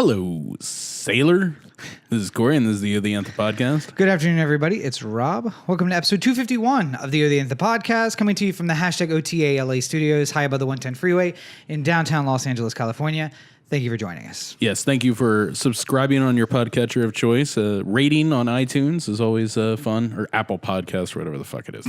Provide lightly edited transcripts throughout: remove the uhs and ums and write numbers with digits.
Hello, sailor. This is Corey, and this is the O The Anthem podcast. Good afternoon, everybody. It's Rob. Welcome to episode 251 of the O The Anthem podcast, coming to you from the hashtag OTA LA studios, high above the 110 freeway in downtown Los Angeles, California. Thank you for joining us. Yes, thank you for subscribing on your podcatcher of choice. Rating on iTunes is always fun, or Apple Podcasts, or whatever the fuck it is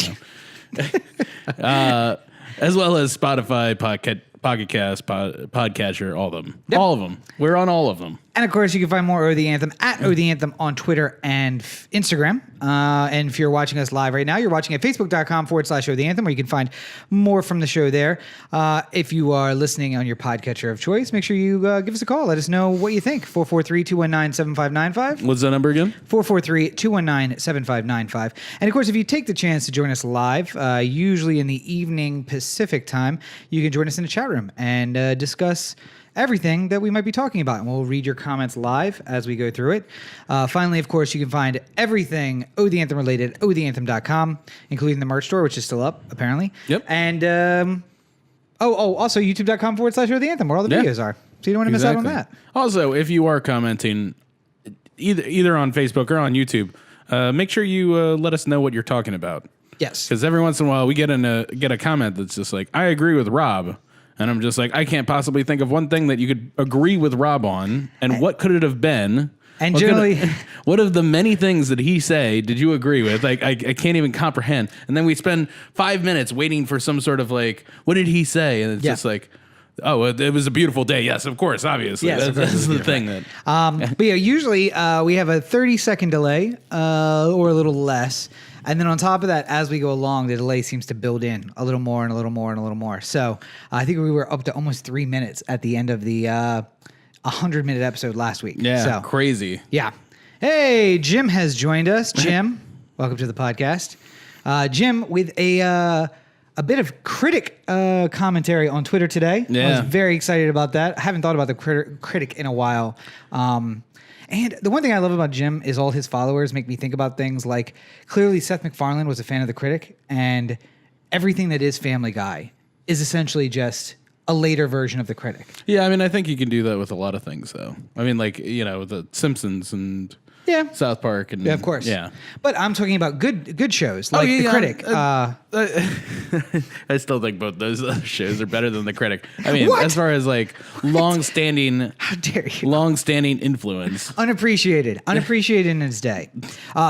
now. As well as Spotify, Pocket Cast, Podcatcher, all of them. Yep. All of them. We're on all of them. And of course, you can find more O The Anthem at O The Anthem on Twitter and Instagram. And if you're watching us live right now, you're watching at facebook.com/O The Anthem, where you can find more from the show there. If you are listening on your podcatcher of choice, make sure you give us a call. Let us know what you think. 443-219-7595. What's that number again? 443-219-7595. And of course, if you take the chance to join us live, usually in the evening Pacific time, you can join us in the chat room and discuss everything that we might be talking about, and we'll read your comments live as we go through it. Finally, of course, you can find everything O The Anthem related at otheanthem.com, including the merch store, which is still up, apparently. Yep. And, also youtube.com/O The Anthem, where all the videos are. So you don't want to miss out on that. Also, if you are commenting either on Facebook or on YouTube, make sure you let us know what you're talking about. Yes. Because every once in a while we get a comment that's just like, I agree with Rob. And I'm just like, I can't possibly think of one thing that you could agree with Rob on. And what could it have been? And what generally, what of the many things that he say did you agree with? Like, I can't even comprehend. And then we spend 5 minutes waiting for some sort of like, what did he say? And it's just like, oh, it was a beautiful day. Yes, of course, obviously. Yes, that's the thing that. But yeah, usually we have a 30-second delay or a little less. And then on top of that, as we go along, the delay seems to build in a little more and a little more and a little more. So I think we were up to almost 3 minutes at the end of the 100-minute episode last week. Yeah, so, crazy. Yeah. Hey, Jim has joined us. Jim, welcome to the podcast. Jim with a bit of critic commentary on Twitter today. Yeah. I was very excited about that. I haven't thought about the critic in a while. And the one thing I love about Jim is all his followers make me think about things like, clearly Seth MacFarlane was a fan of The Critic, and everything that is Family Guy is essentially just a later version of The Critic. Yeah, I mean, I think you can do that with a lot of things, though. I mean, like, The Simpsons and South Park. And, yeah, of course. Yeah. But I'm talking about good shows like The Critic. I still think both those shows are better than The Critic. I mean, What? as far as like long-standing, How dare you? long-standing influence. Unappreciated in its day.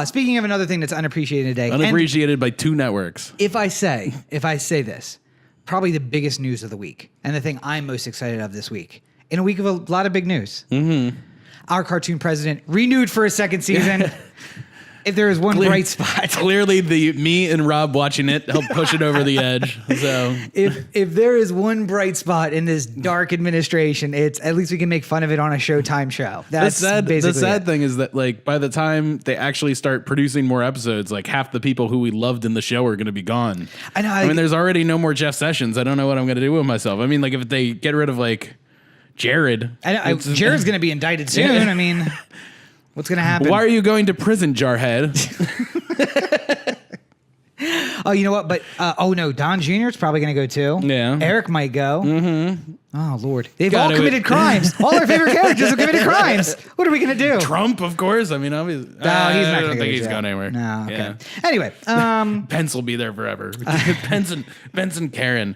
Speaking of another thing that's unappreciated today. Unappreciated by two networks. If I say this, probably the biggest news of the week, and the thing I'm most excited of this week, in a week of a lot of big news. Mm-hmm. Our cartoon president renewed for a second season. If there is one bright spot. Clearly me and Rob watching it helped push it over the edge. So if there is one bright spot in this dark administration, it's at least we can make fun of it on a Showtime show. That's basically the sad thing is that like by the time they actually start producing more episodes, like half the people who we loved in the show are going to be gone. I know. I mean, there's already no more Jeff Sessions. I don't know what I'm going to do with myself. I mean, like if they get rid of like Jared. Jared's going to be indicted soon. Yeah. I mean, what's going to happen? Why are you going to prison, Jarhead? Oh, you know what? But, no, Don Jr. is probably going to go too. Yeah. Eric might go. Mm-hmm. Oh, Lord. They've all committed crimes. All our favorite characters have committed crimes. What are we going to do? Trump, of course. I mean, obviously. No, he's not going to I don't think he's going anywhere. No, okay. Yeah. Anyway. Pence will be there forever. Pence and Karen.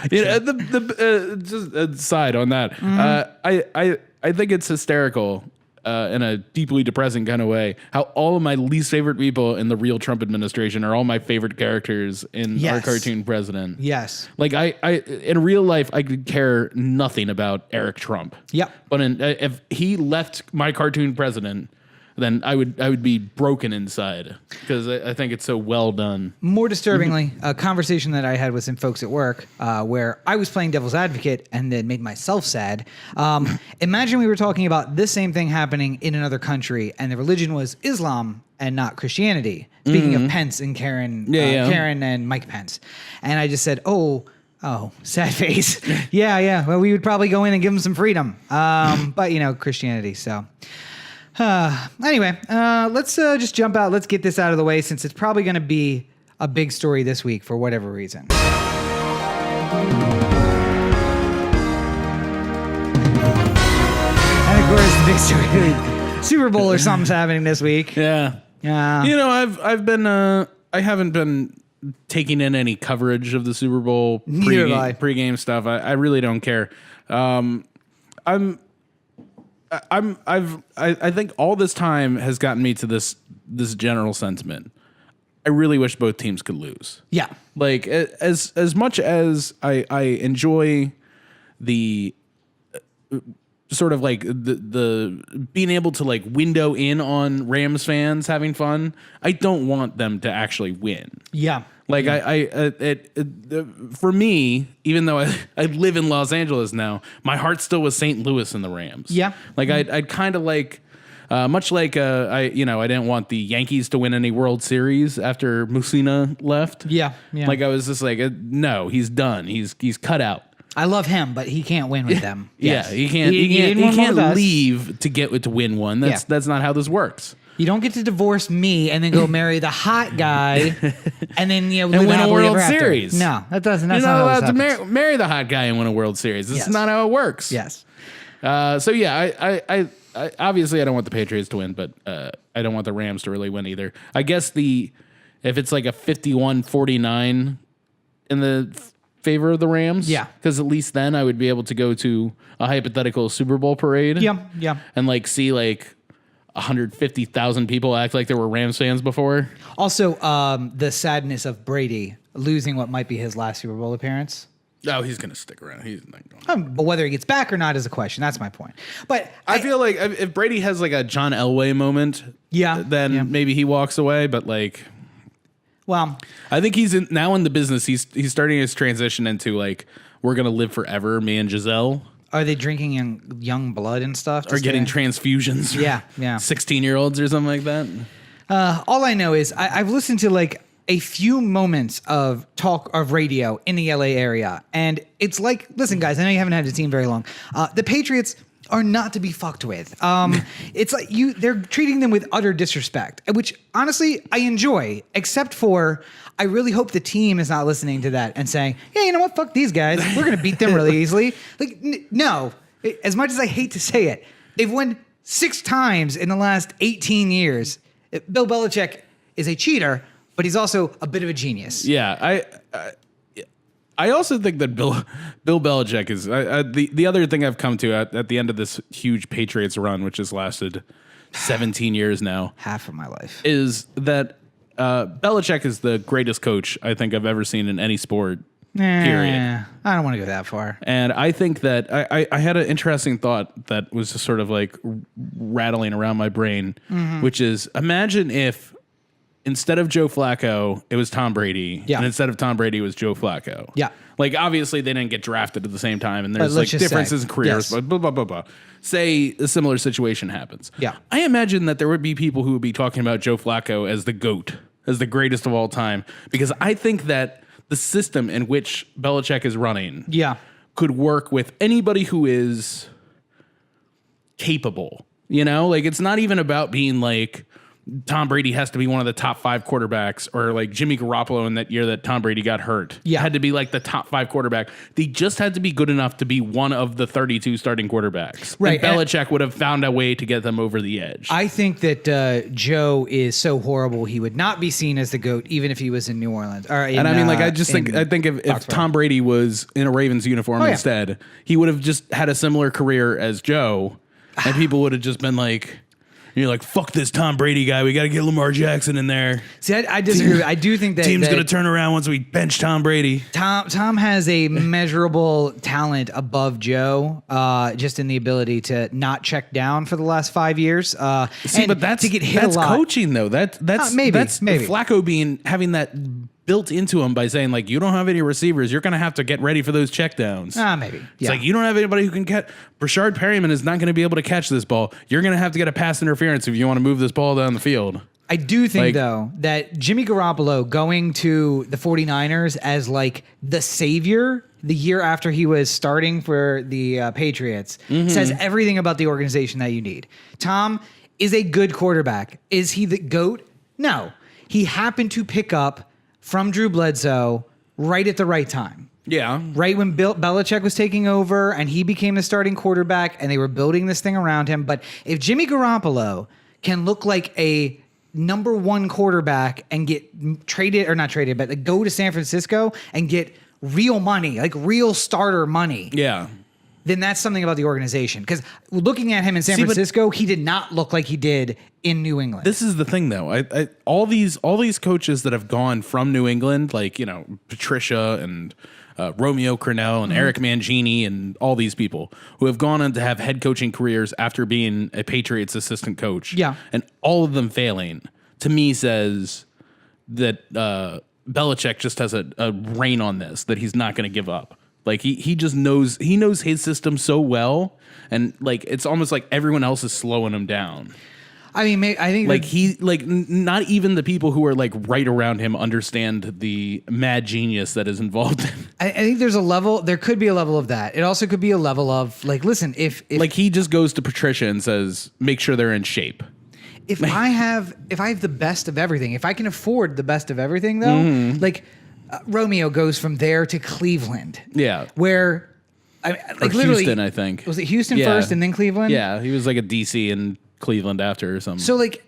Just a side on that. Mm-hmm. I think it's hysterical in a deeply depressing kind of way how all of my least favorite people in the real Trump administration are all my favorite characters in our cartoon president. Yes. Like I in real life I could care nothing about Eric Trump. Yep. But if he left my cartoon president, then I would be broken inside because I think it's so well done. More disturbingly, a conversation that I had with some folks at work where I was playing devil's advocate and then made myself sad. Imagine we were talking about this same thing happening in another country and the religion was Islam and not Christianity. Speaking of Pence and Karen, Karen and Mike Pence. And I just said, oh, sad face. Yeah. Well, we would probably go in and give them some freedom. But, Christianity, so... Anyway, let's just jump out. Let's get this out of the way since it's probably going to be a big story this week for whatever reason. And of course, the big story, Super Bowl or something's happening this week. Yeah. Yeah. You know, I've been I haven't been taking in any coverage of the Super Bowl pregame stuff. I really don't care. I think all this time has gotten me to this general sentiment. I really wish both teams could lose. Yeah. Like as much as I enjoy the sort of like the being able to like window in on Rams fans having fun, I don't want them to actually win. Yeah. Like for me, even though I live in Los Angeles now, my heart still was St. Louis and the Rams. Yeah. Like I'd kind of like, much like I didn't want the Yankees to win any World Series after Mussina left. Yeah. Yeah. Like I was just like, no, he's done. He's cut out. I love him, but he can't win with them. Yes. Yeah, he can't leave to win one. That's not how this works. You don't get to divorce me and then go marry the hot guy and then and win a World Series. No, that doesn't. That's You're not allowed to marry the hot guy and win a World Series. This is not how it works. Yes. So yeah, I obviously I don't want the Patriots to win, but I don't want the Rams to really win either. I guess if it's like a 51-49 in the favor of the Rams, because at least then I would be able to go to a hypothetical Super Bowl parade. Yeah. And like see like 150,000 people act like they were Rams fans before. Also, the sadness of Brady losing what might be his last Super Bowl appearance. Oh, he's going to stick around. He's not going. But whether he gets back or not is a question. That's my point. But I feel like if Brady has like a John Elway moment, then maybe he walks away. But like, well, I think he's now in the business. He's starting his transition into like, we're going to live forever, me and Giselle. Are they drinking young blood and stuff? Or getting transfusions? Yeah. 16-year-olds or something like that? All I know is I've listened to like a few moments of talk of radio in the LA area. And it's like, listen, guys, I know you haven't had a team very long. The Patriots are not to be fucked with. It's like they're treating them with utter disrespect, which honestly I enjoy, except for I really hope the team is not listening to that and saying, yeah, you know what? Fuck these guys. We're going to beat them really easily. Like, no, as much as I hate to say it, they've won 6 times in the last 18 years. Bill Belichick is a cheater, but he's also a bit of a genius. Yeah, I also think that Bill Belichick is the other thing I've come to at the end of this huge Patriots run, which has lasted 17 years now, half of my life, is that Belichick is the greatest coach I think I've ever seen in any sport. Period. I don't want to go that far. And I think that I had an interesting thought that was just sort of like rattling around my brain, which is imagine if instead of Joe Flacco, it was Tom Brady. Yeah. And instead of Tom Brady, it was Joe Flacco. Yeah. Like, obviously, they didn't get drafted at the same time, and there's like differences in careers, but blah, blah, blah, blah. Say a similar situation happens. Yeah. I imagine that there would be people who would be talking about Joe Flacco as the GOAT, as the greatest of all time, because I think that the system in which Belichick is running could work with anybody who is capable. You know, like, it's not even about being like, Tom Brady has to be one of the top 5 quarterbacks, or like Jimmy Garoppolo in that year that Tom Brady got hurt. Had to be like the top 5 quarterback. They just had to be good enough to be one of the 32 starting quarterbers. Right. And Belichick would have found a way to get them over the edge. I think that Joe is so horrible he would not be seen as the GOAT even if he was in New Orleans. And I mean, like, I think if Tom Brady was in a Ravens uniform instead, he would have just had a similar career as Joe, and people would have just been like, you're like, fuck this Tom Brady guy. We got to get Lamar Jackson in there. See, I disagree. I do think that team's going to turn around once we bench Tom Brady. Tom has a measurable talent above Joe, just in the ability to not check down for the last 5 years. See, but that's to get hit a lot. Coaching though. That's maybe Flacco having that built into him by saying, like, you don't have any receivers. You're going to have to get ready for those checkdowns. Maybe. It's like, you don't have anybody who can catch. Brashard Perryman is not going to be able to catch this ball. You're going to have to get a pass interference if you want to move this ball down the field. I do think, though, that Jimmy Garoppolo going to the 49ers as, like, the savior the year after he was starting for the Patriots says everything about the organization that you need. Tom is a good quarterback. Is he the GOAT? No. He happened to pick up from Drew Bledsoe right at the right time. Yeah. Right when Belichick was taking over and he became the starting quarterback and they were building this thing around him. But if Jimmy Garoppolo can look like a number one quarterback and get traded, or not traded, but go to San Francisco and get real money, like real starter money. Yeah. Then that's something about the organization. Because looking at him in San Francisco, he did not look like he did in New England. This is the thing, though. All these coaches that have gone from New England, like, Patricia and Romeo Crennel and Eric Mangini and all these people who have gone on to have head coaching careers after being a Patriots assistant coach. Yeah. And all of them failing, to me, says that Belichick just has a rein on this, that he's not going to give up. Like he just knows his system so well, and like it's almost like everyone else is slowing him down. I mean, I think like not even the people who are like right around him understand the mad genius that is involved. I think there could be a level of that. It also could be a level of like, listen, if like he just goes to Patricia and says, make sure they're in shape. If I have the best of everything, if I can afford the best of everything, though, like. Romeo goes from there to Cleveland. Yeah. Where, literally, Houston, I think. Was it Houston first and then Cleveland? Yeah, he was like a DC and Cleveland after or something. So, like,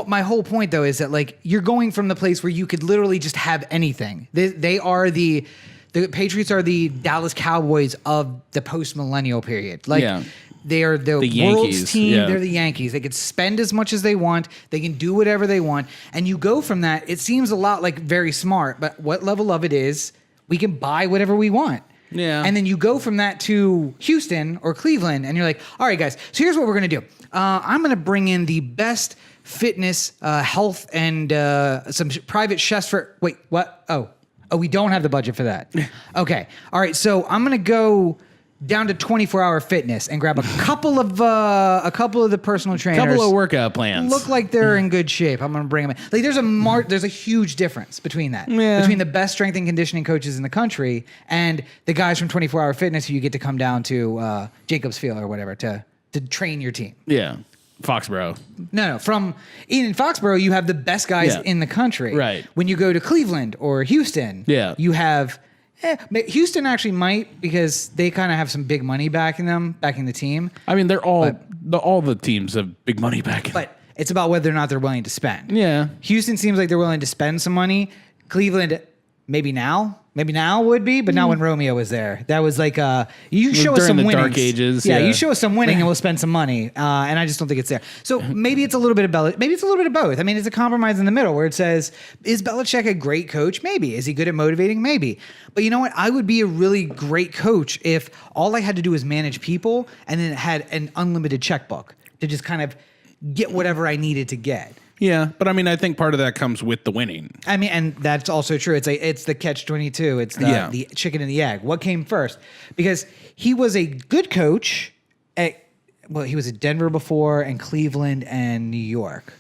my whole point, though, is that, like, you're going from the place where you could literally just have anything. They are the Patriots are the Dallas Cowboys of the post-millennial period. Like, they are the world's Yankees, team. yeah. They're the Yankees. They could spend as much as they want. They can do whatever they want. And you go from that. It seems a lot like very smart, but what level of it is we can buy whatever we want. Yeah. And then you go from that to Houston or Cleveland, and you're like, all right, guys, so here's what we're going to do. I'm going to bring in the best fitness, health, and some private chefs for... Wait, what? Oh, we don't have the budget for that. Okay. All right, so I'm going to go... down to 24-hour fitness and grab a couple of the personal trainers. Couple of workout plans. Look like they're in good shape. I'm going to bring them in. Like there's a huge difference between that. Yeah. Between the best strength and conditioning coaches in the country and the guys from 24-hour fitness who you get to come down to Jacobs Field or whatever to train your team. Yeah. Foxborough. No. From in Foxborough, you have the best guys in the country. Right. When you go to Cleveland or Houston, you have... Houston actually might because they kind of have some big money backing the team. I mean, they're all the teams have big money backing. But it's about whether or not they're willing to spend. Yeah. Houston seems like they're willing to spend some money. Cleveland, maybe now would be, but not when Romeo was there. That was like you show us some winnings. During the Dark Ages. Yeah, you show us some winning and we'll spend some money. And I just don't think it's there. So maybe it's a little bit of maybe it's a little bit of both. I mean, it's a compromise in the middle where it says, is Belichick a great coach? Maybe. Is he good at motivating? Maybe. But you know what? I would be a really great coach if all I had to do was manage people and then had an unlimited checkbook to just kind of get whatever I needed to get. Yeah, but I mean, I think part of that comes with the winning. I mean, and that's also true. It's the catch-22. It's the chicken and the egg. What came first? Because he was a good coach he was at Denver before and Cleveland and New York,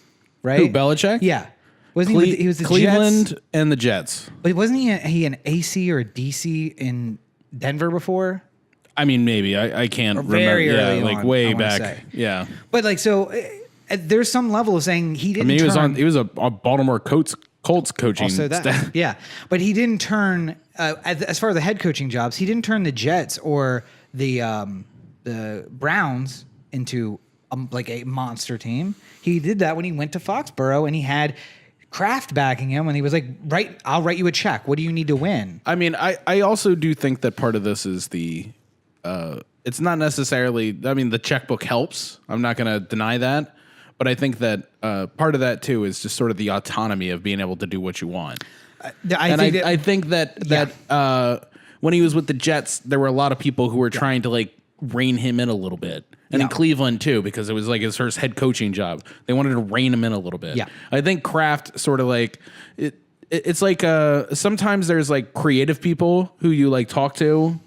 right? Who, Belichick? Yeah. Wasn't he was the Cleveland Jets? And the Jets. But wasn't he an AC or a DC in Denver before? I mean, maybe. I can't remember. Very early like on, way I wanna back. say. Yeah. But like, so there's some level of saying he didn't. I mean, he was a Baltimore Colts coaching also that, staff. Yeah. But he didn't turn as far as the head coaching jobs. He didn't turn the Jets or the Browns into like a monster team. He did that when he went to Foxborough and he had Kraft backing him and he was like, right, I'll write you a check. What do you need to win? I mean, I also do think that part of this is it's not necessarily, I mean, the checkbook helps. I'm not going to deny that. But I think that part of that, too, is just sort of the autonomy of being able to do what you want. I think that when he was with the Jets, there were a lot of people who were trying to, like, rein him in a little bit. And in Cleveland, too, because it was, like, his first head coaching job. They wanted to rein him in a little bit. Yeah. I think Kraft sort of, like... It's like sometimes there's, like, creative people who you, like, talk to.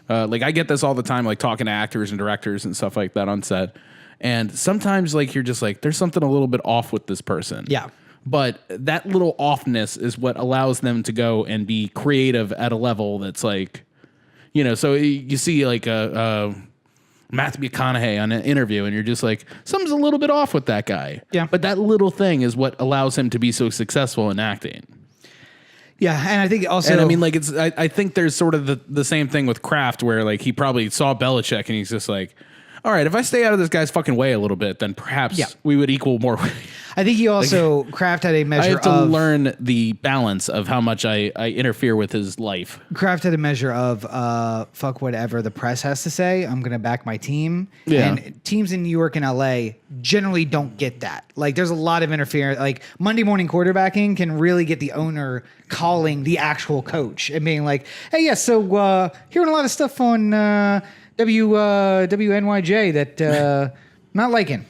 Like, I get this all the time, like, talking to actors and directors and stuff like that on set. And sometimes, like, you're just like, there's something a little bit off with this person. Yeah. But that little offness is what allows them to go and be creative at a level that's like, you know, so you see like Matthew McConaughey on an interview and you're just like, something's a little bit off with that guy. Yeah. But that little thing is what allows him to be so successful in acting. Yeah, and I think also, And I mean, like, I think there's sort of the same thing with Kraft, where like he probably saw Belichick and he's just like, all right, if I stay out of this guy's fucking way a little bit, then perhaps we would equal more. I think he also Kraft had a measure. I have to learn the balance of how much I interfere with his life. Kraft had a measure of fuck whatever the press has to say. I'm gonna back my team. Yeah. And teams in New York and LA generally don't get that. Like there's a lot of interference. Like Monday morning quarterbacking can really get the owner calling the actual coach and being like, hey, yeah, so hearing a lot of stuff on WNYJ that not liking.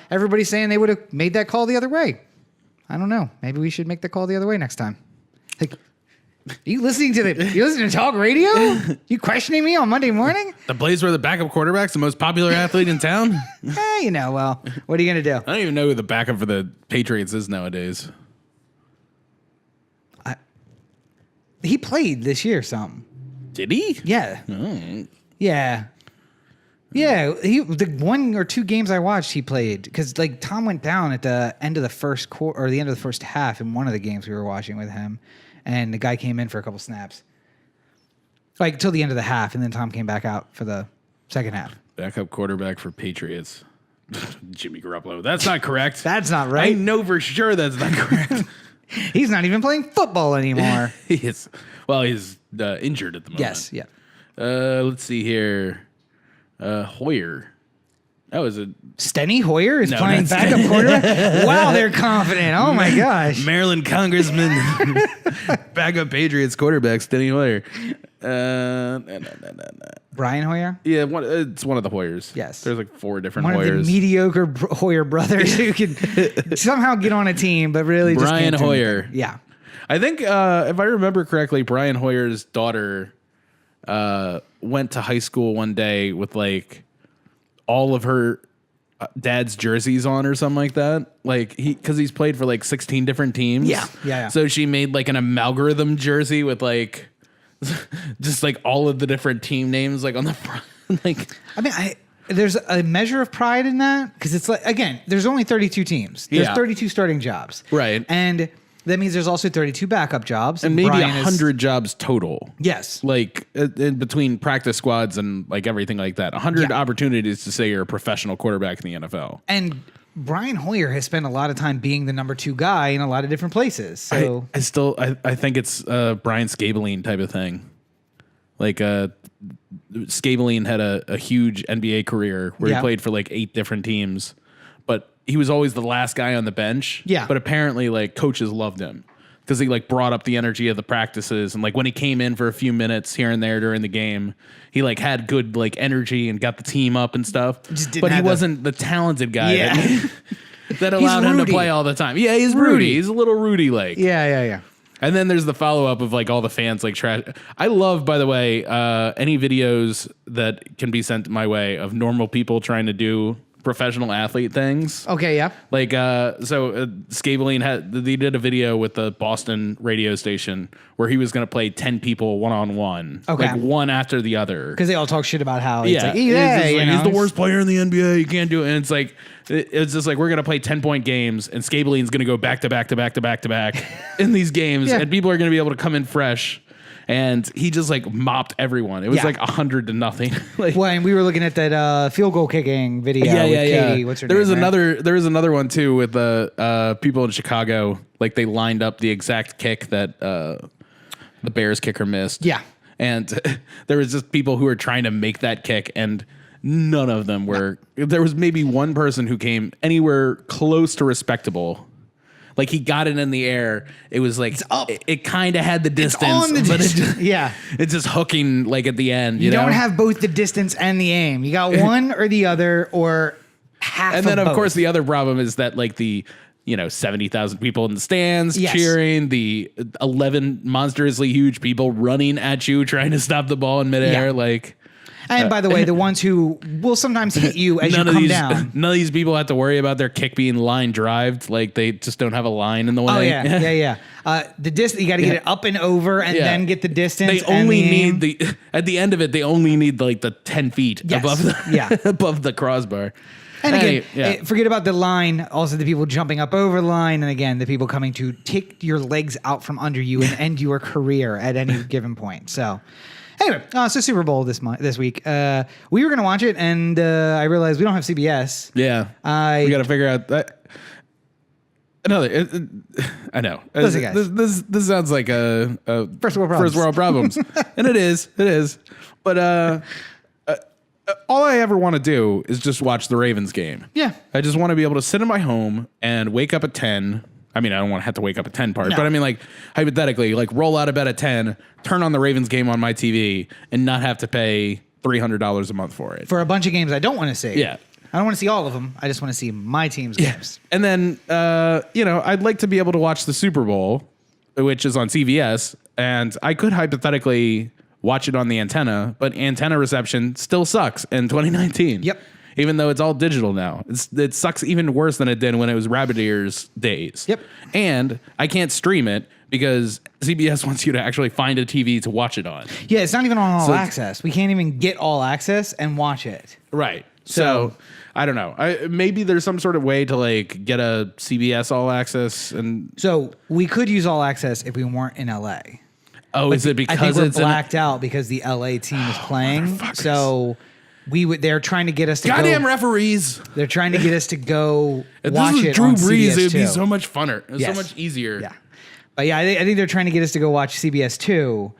Everybody's saying they would have made that call the other way. I don't know. Maybe we should make the call the other way next time. Like, are you listening to talk radio? You questioning me on Monday morning? The place where the backup quarterback's the most popular athlete in town? Hey, well, what are you going to do? I don't even know who the backup for the Patriots is nowadays. He played this year something. Did he? Yeah. Oh. Yeah. Yeah, the 1 or 2 games I watched, he played because like Tom went down at the end of the first quarter or the end of the first half in one of the games we were watching with him, and the guy came in for a couple snaps, like till the end of the half, and then Tom came back out for the second half. Backup quarterback for Patriots, Jimmy Garoppolo. That's not correct. That's not right. I know for sure that's not correct. He's not even playing football anymore. He's injured at the moment. Yes, yeah. Let's see here. Hoyer. That was a Steny Hoyer is playing backup quarterback. Wow, they're confident. Oh my gosh. Maryland Congressman, backup Patriots quarterback Steny Hoyer. Brian Hoyer? Yeah, it's one of the Hoyers. Yes. There's like 4 different One Hoyers. of the mediocre Hoyer brothers who can somehow get on a team, but really just Brian can't do Hoyer. anything. Yeah. I think if I remember correctly, Brian Hoyer's daughter went to high school one day with like all of her dad's jerseys on or something like that. Like because he's played for like 16 different teams. Yeah. So she made like an amalgam jersey with like just like all of the different team names like on the front. Like I mean, there's a measure of pride in that because it's like, again, there's only 32 teams. There's 32 starting jobs. Right. And that means there's also 32 backup jobs. And maybe Brian 100 jobs total. Yes. Like in between practice squads and like everything like that. 100 opportunities to say you're a professional quarterback in the NFL. And Brian Hoyer has spent a lot of time being the number 2 guy in a lot of different places. So I think it's Brian Scabeline type of thing. Like Scabeline had a huge NBA career where he played for like 8 different teams, but he was always the last guy on the bench. Yeah. But apparently like coaches loved him because he like brought up the energy of the practices. And like when he came in for a few minutes here and there during the game, he like had good like energy and got the team up and stuff. But he wasn't the talented guy that allowed him to play all the time. Yeah, he's Rudy. He's a little Rudy like. Yeah. And then there's the follow-up of like all the fans like trash. I love, by the way, any videos that can be sent my way of normal people trying to do professional athlete things. Okay, yeah. Like, Scabeline they did a video with the Boston radio station where he was going to play 10 people one-on-one. Okay. Like one after the other. Because they all talk shit about how He's the worst player in the NBA. You can't do it. And it's like, it's just like, we're going to play 10-point games and Scabeline's going to go back to back to back to back to back in these games. And people are going to be able to come in fresh. And he just like mopped everyone. It was like 100-0. Like, well, and we were looking at that field goal kicking video with Katie. What's her name? There was another one too with the people in Chicago. Like they lined up the exact kick that the Bears kicker missed. Yeah. And there was just people who were trying to make that kick, and none of them were. There was maybe one person who came anywhere close to respectable. Like he got it in the air. It was like it kind of had the distance, but it's just hooking like at the end. You know? Don't have both the distance and the aim. You got one or the other, or half. And then of of course both. the other problem is that like the 70,000 people in the stands cheering, the 11 monstrously huge people running at you trying to stop the ball in midair, like. And by the way, the ones who will sometimes hit you as you come down. None of these people have to worry about their kick being line drived. Like they just don't have a line in the way. Oh yeah. The distance, you got to get it up and over, and then get the distance. They only need at the end of it. They only need like the 10 feet above the above the crossbar. And again, forget about the line. Also, the people jumping up over the line, and again, the people coming to take your legs out from under you and end your career at any given point. So, anyway, so Super Bowl this week. We were going to watch it, and I realized we don't have CBS. Yeah, we got to figure out that. Another, I know. Listen, guys. This sounds like a first world problems, and it is. But all I ever want to do is just watch the Ravens game. Yeah. I just want to be able to sit in my home and wake up at 10. I mean, I don't want to have to wake up at 10 part, but I mean, like, hypothetically, like, roll out of bed at 10, turn on the Ravens game on my TV, and not have to pay $300 a month for it. For a bunch of games I don't want to see. Yeah. I don't want to see all of them. I just want to see my team's games. And then, I'd like to be able to watch the Super Bowl, which is on CBS, and I could hypothetically watch it on the antenna, but antenna reception still sucks in 2019. Yep. Even though it's all digital now. It sucks even worse than it did when it was rabbit ears days. Yep. And I can't stream it because CBS wants you to actually find a TV to watch it on. Yeah, it's not even on All Access. We can't even get All Access and watch it. Right. So I don't know. Maybe there's some sort of way to like get a CBS All Access, and so we could use All Access if we weren't in LA. Oh, is it because I think it's we're blacked out because the LA team is playing? So they're trying to get us to goddamn referees. They're trying to get us to go if watch this was it Drew on Brees, CBS it would be 2. so much funner. It's Yes. so much easier. Yeah, but yeah, I think they're trying to get us to go watch CBS 2.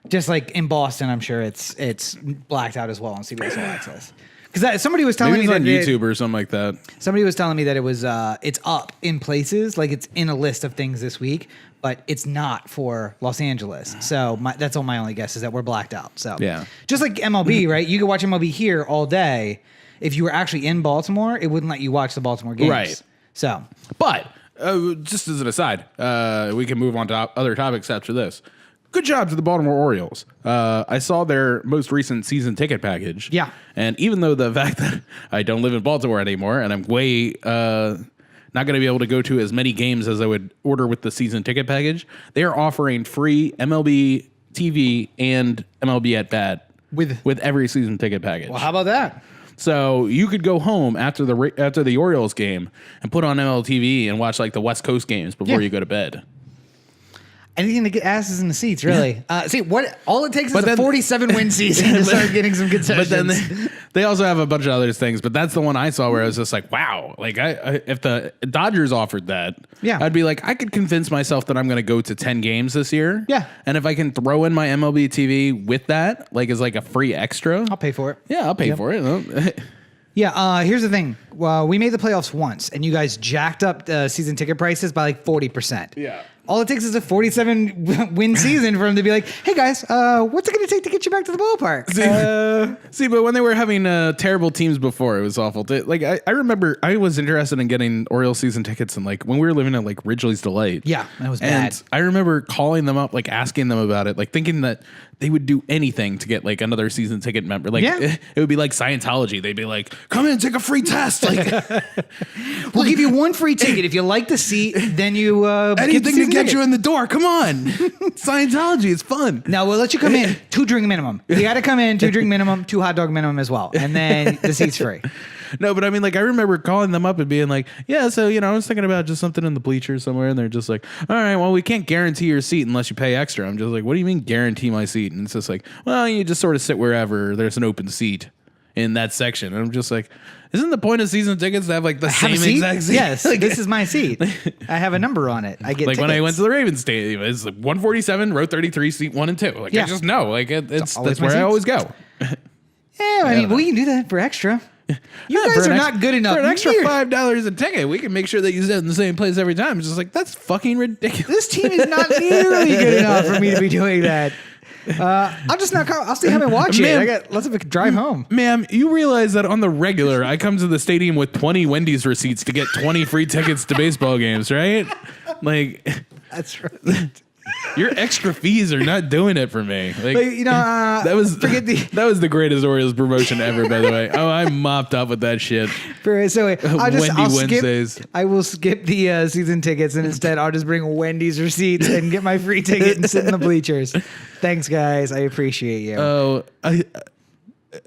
Just like in Boston, I'm sure it's blacked out as well on CBS All Access. Because somebody was telling Maybe me it's that on YouTube or something like that. Somebody was telling me that it was it's up in places, like it's in a list of things this week, but it's not for Los Angeles. So that's all my only guess is that we're blacked out. So yeah, just like MLB, right? You could watch MLB here all day. If you were actually in Baltimore, it wouldn't let you watch the Baltimore games. Right. So, but just as an aside, we can move on to other topics after this. Good job to the Baltimore Orioles. I saw their most recent season ticket package. Yeah. And even though the fact that I don't live in Baltimore anymore and I'm way not going to be able to go to as many games as I would order with the season ticket package, they are offering free MLB TV and MLB at bat with every season ticket package. Well, how about that? So you could go home after the Orioles game and put on MLB and watch like the West Coast games before you go to bed. Anything to get asses in the seats, really. See, what all it takes is a 47-win season to start getting some good sessions. But then they also have a bunch of other things. But that's the one I saw where I was just like, wow. Like, if the Dodgers offered that, I'd be like, I could convince myself that I'm going to go to 10 games this year. Yeah. And if I can throw in my MLB TV with that, like as like a free extra, I'll pay for it. Yeah, I'll pay for it. Yeah, here's the thing. Well, we made the playoffs once, and you guys jacked up season ticket prices by like 40%. Yeah. All it takes is a 47-win season for them to be like, hey, guys, what's it going to take to get you back to the ballpark? See, but when they were having terrible teams before, it was awful. Like, I remember I was interested in getting Orioles season tickets, and like when we were living at like Ridgely's Delight. Yeah, that was bad. And I remember calling them up, like asking them about it, like thinking that they would do anything to get like another season ticket member. Like it would be like Scientology. They'd be like, come in, take a free test. Like, we'll give you one free ticket. If you like the seat, then you anything to get you in the door. Come on. Scientology is fun. Now we'll let you come in, 2 drink minimum. You got to come in, 2 drink minimum, 2 hot dog minimum as well. And then the seat's free. No, but I mean, like, I remember calling them up and being like, yeah, so, I was thinking about just something in the bleachers somewhere. And they're just like, all right, well, we can't guarantee your seat unless you pay extra. I'm just like, what do you mean guarantee my seat? And it's just like, well, you just sort of sit wherever there's an open seat in that section. And I'm just like, isn't the point of season tickets to have like the same exact seat? Yes, like, this is my seat. I have a number on it. I get like tickets. when I went to the Ravens Stadium, it's like 147, row 33, seat 1 and 2. Like, I just know, like, that's where I always go. Yeah, I mean, we can do that for extra. You guys are not good enough. For an extra $5 a ticket, we can make sure that you sit in the same place every time. It's just like, that's fucking ridiculous. This team is not nearly good enough for me to be doing that. I'll just not come. I'll stay home and watch it. I got lots of a drive home. Ma'am, you realize that on the regular, I come to the stadium with 20 Wendy's receipts to get 20 free tickets to baseball games, right? Like, that's right. Your extra fees are not doing it for me. Like, that was the greatest Orioles promotion ever, by the way. Oh, I mopped up with that shit. I will skip the season tickets, and instead I'll just bring Wendy's receipts and get my free ticket and sit in the bleachers. Thanks, guys. I appreciate you. Oh,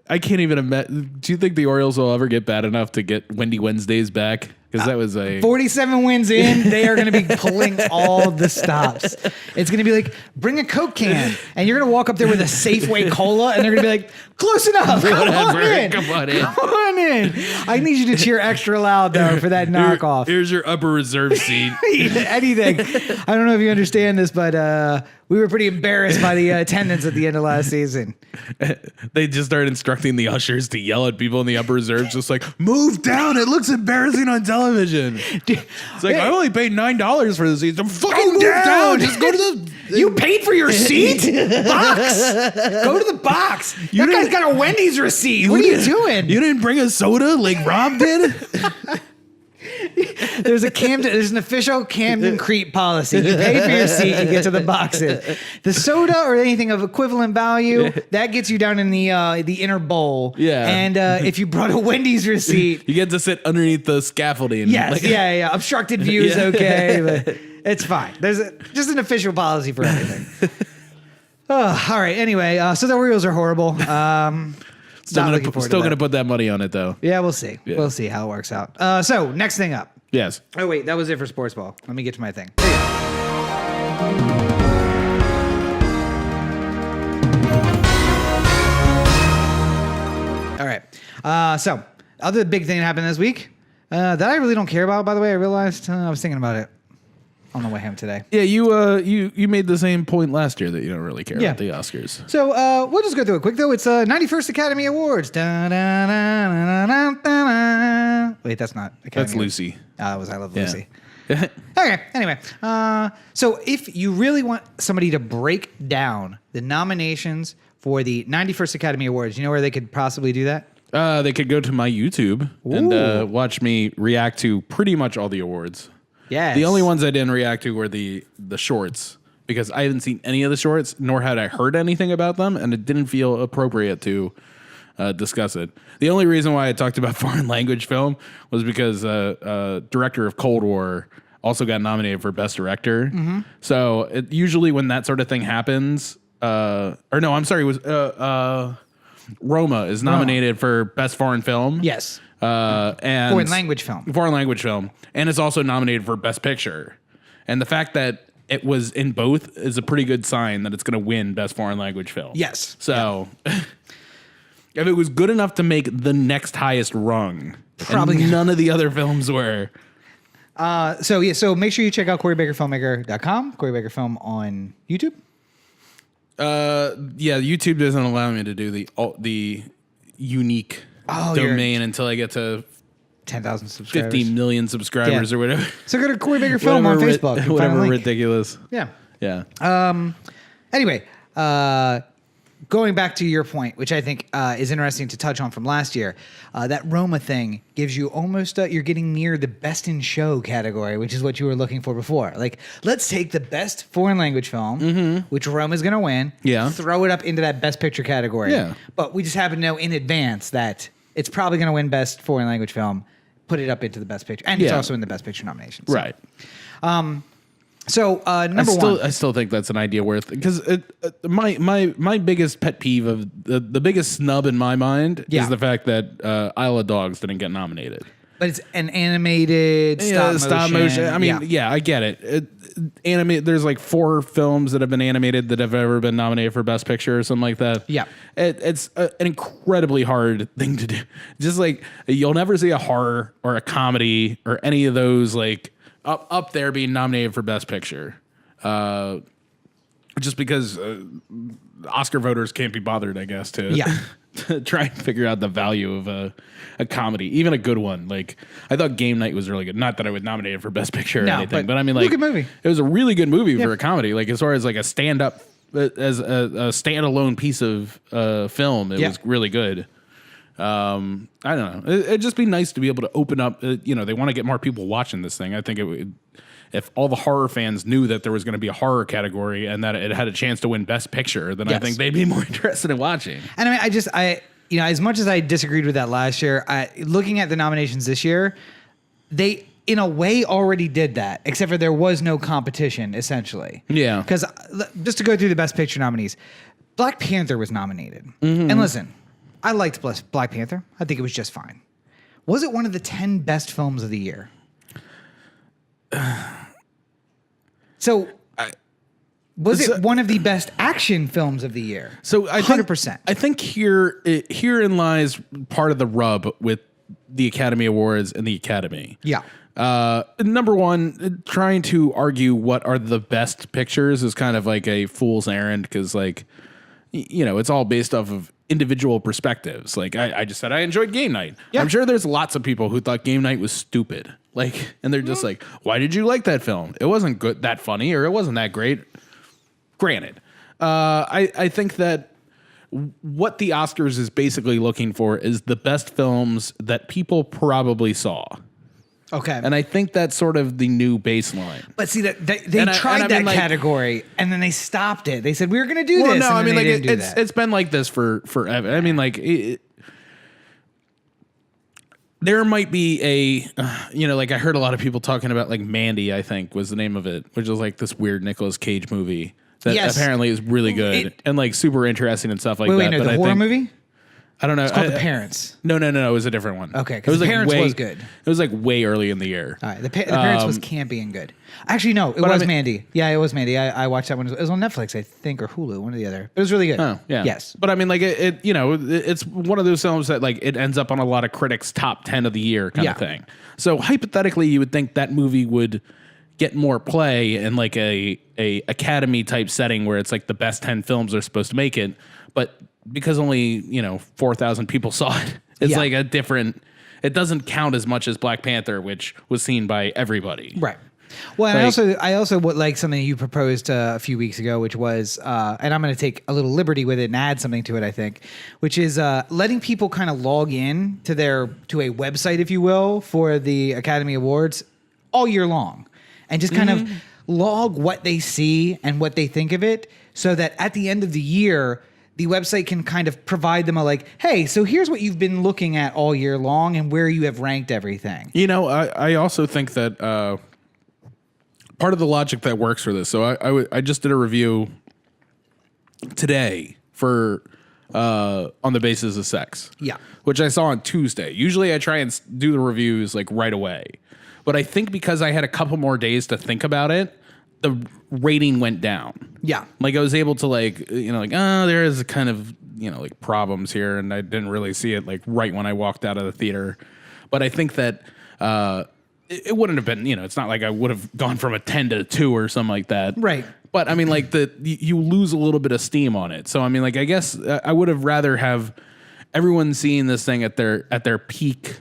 I can't even imagine. Do you think the Orioles will ever get bad enough to get Windy Wednesdays back? Because that was 47 wins in, they are going to be pulling all the stops. It's going to be like, bring a Coke can, and you're going to walk up there with a Safeway cola, and they're going to be like, close enough. Come on in. Come on in. I need you to cheer extra loud, though, for that knockoff. Here's your upper reserve seat. Anything. I don't know if you understand this, but we were pretty embarrassed by the attendance at the end of last season. They just started instructing the ushers to yell at people in the upper reserves, just like, move down. It looks embarrassing on television. It's like, I only paid $9 for the seats. I'm fucking move down. Just go to the... You paid for your seat? Box. Go to the box. That guy's got a Wendy's receipt. What are you doing? You didn't bring a soda like Rob did? There's an official Camden Crete policy. You pay for your seat, you get to the boxes. The soda or anything of equivalent value, that gets you down in the inner bowl. Yeah. And if you brought a Wendy's receipt, you get to sit underneath the scaffolding. Yes, yeah. Obstructed view is okay, but it's fine. There's just an official policy for everything. Oh, all right. Anyway, so the Orioles are horrible. Still going to put that money on it, though. Yeah, we'll see. Yeah. We'll see how it works out. So, next thing up. Yes. Oh, wait. That was it for Sports Ball. Let me get to my thing. All right. So, other big thing that happened this week that I really don't care about, by the way, I realized I was thinking about it on the way home today. Yeah, you made the same point last year that you don't really care about the Oscars. So we'll just go through it quick, though. It's 91st Academy Awards. Da, da, da, da, da, da, da. Wait, that's not Academy. That's Lucy. That was I Love Lucy. Okay, anyway. So if you really want somebody to break down the nominations for the 91st Academy Awards, you know where they could possibly do that? They could go to my YouTube and watch me react to pretty much all the awards. Yes. The only ones I didn't react to were the shorts because I hadn't seen any of the shorts, nor had I heard anything about them, and it didn't feel appropriate to discuss it. The only reason why I talked about foreign language film was because director of Cold War also got nominated for Best Director. Mm-hmm. So usually when that sort of thing happens, Roma is nominated for Best Foreign Film. Yes. And foreign language film, and it's also nominated for Best Picture. And the fact that it was in both is a pretty good sign that it's going to win Best Foreign Language Film. Yes. So if it was good enough to make the next highest rung, probably none of the other films were. So make sure you check out CoreyBakerFilmmaker.com, Corey Baker Film on YouTube. YouTube doesn't allow me to do the unique domain until I get to 10,000 subscribers, 50 million subscribers or whatever. So go to Corey Baker Film on Facebook. Whatever ridiculous. Yeah. Anyway, going back to your point, which I think is interesting to touch on from last year, that Roma thing gives you almost, you're getting near the best in show category, which is what you were looking for before. Like, let's take the best foreign language film, which Roma's going to win, throw it up into that best picture category. Yeah. But we just happen to know in advance that it's probably going to win best foreign language film, put it up into the best picture. And it's also in the best picture nominations. Right. So number one, I still think that's an idea worth, because my biggest pet peeve of the biggest snub in my mind is the fact that Isle of Dogs didn't get nominated. But it's an animated stop motion. I mean, I get it. There's like 4 films that have been animated that have ever been nominated for Best Picture or something like that. Yeah. It's an incredibly hard thing to do. Just like you'll never see a horror or a comedy or any of those like up there being nominated for Best Picture. Just because Oscar voters can't be bothered, I guess, to try and figure out the value of a comedy, even a good one. Like, I thought Game Night was really good. Not that I would nominate it for Best Picture or anything, but I mean, like, good movie. It was a really good movie for a comedy. Like, as far as like a stand-up, as a standalone piece of film, it was really good. I don't know. It'd just be nice to be able to open up. They want to get more people watching this thing. I think it would. If all the horror fans knew that there was going to be a horror category and that it had a chance to win Best Picture, then I think they'd be more interested in watching. And I mean, as much as I disagreed with that last year, looking at the nominations this year, they in a way already did that, except for there was no competition, essentially. Yeah. Because just to go through the Best Picture nominees, Black Panther was nominated. Mm-hmm. And listen, I liked Black Panther. I think it was just fine. Was it one of the 10 best films of the year? So, was it one of the best action films of the year? So I 100%. I think herein lies part of the rub with the Academy Awards and the Academy. Yeah. Number one, trying to argue what are the best pictures is kind of like a fool's errand because, like, it's all based off of individual perspectives. Like I just said, I enjoyed Game Night. Yeah. I'm sure there's lots of people who thought Game Night was stupid. Like, and they're just like, why did you like that film? It wasn't good, that funny, or it wasn't that great. Granted, I think that what the Oscars is basically looking for is the best films that people probably saw. Okay. And I think that's sort of the new baseline. But see, that they tried that category and then they stopped it. They said, we were going to do this. Well, no, and I mean, like, it's been like this for forever. I mean, like, there might be like, I heard a lot of people talking about, like, Mandy, I think was the name of it, which is like this weird Nicolas Cage movie that apparently is really good and like super interesting and stuff like that. Wait, no, the horror movie? I don't know. It's called The Parents. No. It was a different one. Okay, because The Parents was good. It was like way early in the year. All right, The Parents was campy and good. Actually, no, it was Mandy. Yeah, it was Mandy. I watched that one. It was on Netflix, I think, or Hulu, one or the other. It was really good. Oh, yeah. Yes. But I mean, like, it's one of those films that, like, it ends up on a lot of critics' top 10 of the year kind of thing. So hypothetically, you would think that movie would get more play in like a Academy type setting where it's like the best 10 films are supposed to make it. But because only, 4,000 people saw it, it's like a different, it doesn't count as much as Black Panther, which was seen by everybody. Right. Well, and I also would like something you proposed a few weeks ago, which was, and I'm going to take a little liberty with it and add something to it, I think, which is letting people kind of log in to a website, if you will, for the Academy Awards all year long, and just kind of log what they see and what they think of it, so that at the end of the year, the website can kind of provide them a like, hey, so here's what you've been looking at all year long and where you have ranked everything. I also think that part of the logic that works for this. So I just did a review today for on the basis of sex. Yeah. Which I saw on Tuesday. Usually I try and do the reviews like right away. But I think because I had a couple more days to think about it, the rating went down. Yeah. Like I was able to there is kind of, like problems here. And I didn't really see it like right when I walked out of the theater. But I think that it wouldn't have been, it's not like I would have gone from a 10 to a 2 or something like that. Right. But I mean, like you lose a little bit of steam on it. So I mean, like, I guess I would have rather have everyone seeing this thing at their peak,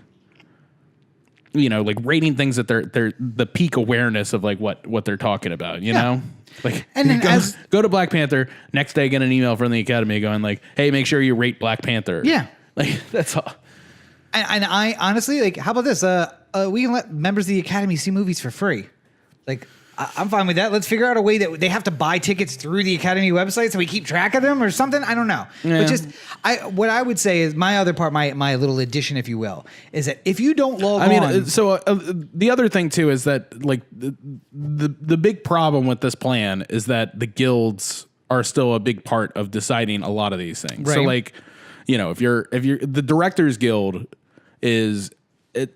like rating things at the peak awareness of like what they're talking about, you know? Like, and then go to Black Panther, next day get an email from the Academy going like, hey, make sure you rate Black Panther. Yeah. Like, that's all. And I honestly, like, how about this? We can let members of the Academy see movies for free. Like, I'm fine with that. Let's figure out a way that they have to buy tickets through the Academy website so we keep track of them or something. I don't know. Yeah. But just, what I would say is my other part, my little addition, if you will, is that if you don't log on. I mean, so the other thing too is that like the big problem with this plan is that the guilds are still a big part of deciding a lot of these things. Right. So like, if you're the Directors Guild is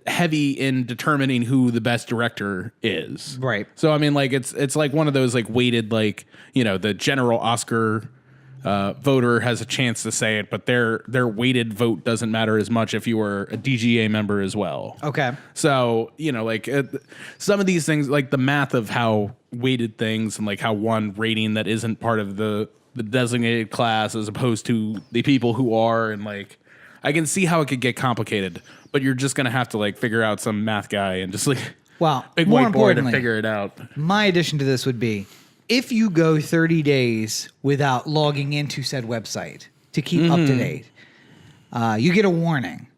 heavy in determining who the best director is. Right. So I mean, like it's like one of those like weighted, like, the general Oscar voter has a chance to say it, but their weighted vote doesn't matter as much if you were a DGA member as well. Okay. So like some of these things, like the math of how weighted things and like how one rating that isn't part of the designated class as opposed to the people who are, and like I can see how it could get complicated, but you're just gonna have to like figure out some math guy and just like big more whiteboard importantly, and figure it out. My addition to this would be if you go 30 days without logging into said website to keep up to date, you get a warning.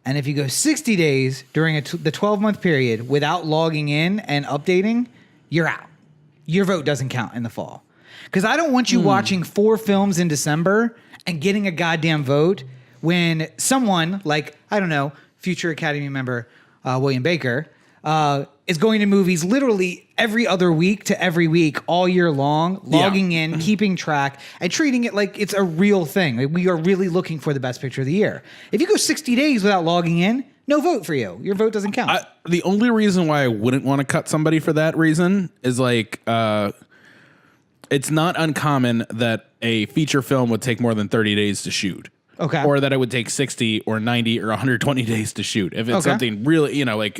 And if you go 60 days during the 12-month period without logging in and updating, you're out. Your vote doesn't count in the fall. Because I don't want you watching 4 films in December and getting a goddamn vote when someone like, I don't know, future Academy member William Baker is going to movies literally every other week to every week all year long, logging in, keeping track, and treating it like it's a real thing. Like, we are really looking for the best picture of the year. If you go 60 days without logging in, no vote for you. Your vote doesn't count. The only reason why I wouldn't want to cut somebody for that reason is like, it's not uncommon that a feature film would take more than 30 days to shoot. Okay. Or that it would take 60 or 90 or 120 days to shoot. If it's something really, like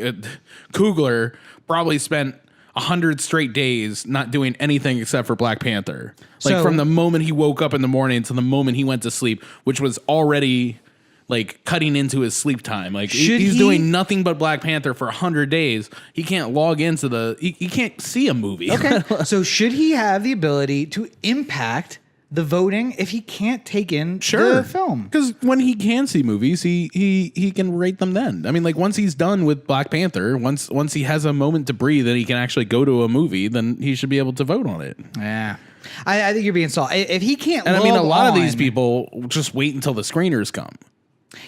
Coogler probably spent 100 straight days not doing anything except for Black Panther. Like, from the moment he woke up in the morning to the moment he went to sleep, which was already like cutting into his sleep time. Like, he's doing nothing but Black Panther for 100 days. He can't log into he can't see a movie. Okay. So should he have the ability to impact the voting if he can't take in the film? Because when he can see movies, he can rate them then. I mean, like, once he's done with Black Panther, once he has a moment to breathe and he can actually go to a movie, then he should be able to vote on it. Yeah. I think you're being soft. If he can't, and I mean, a lot of these people just wait until the screeners come.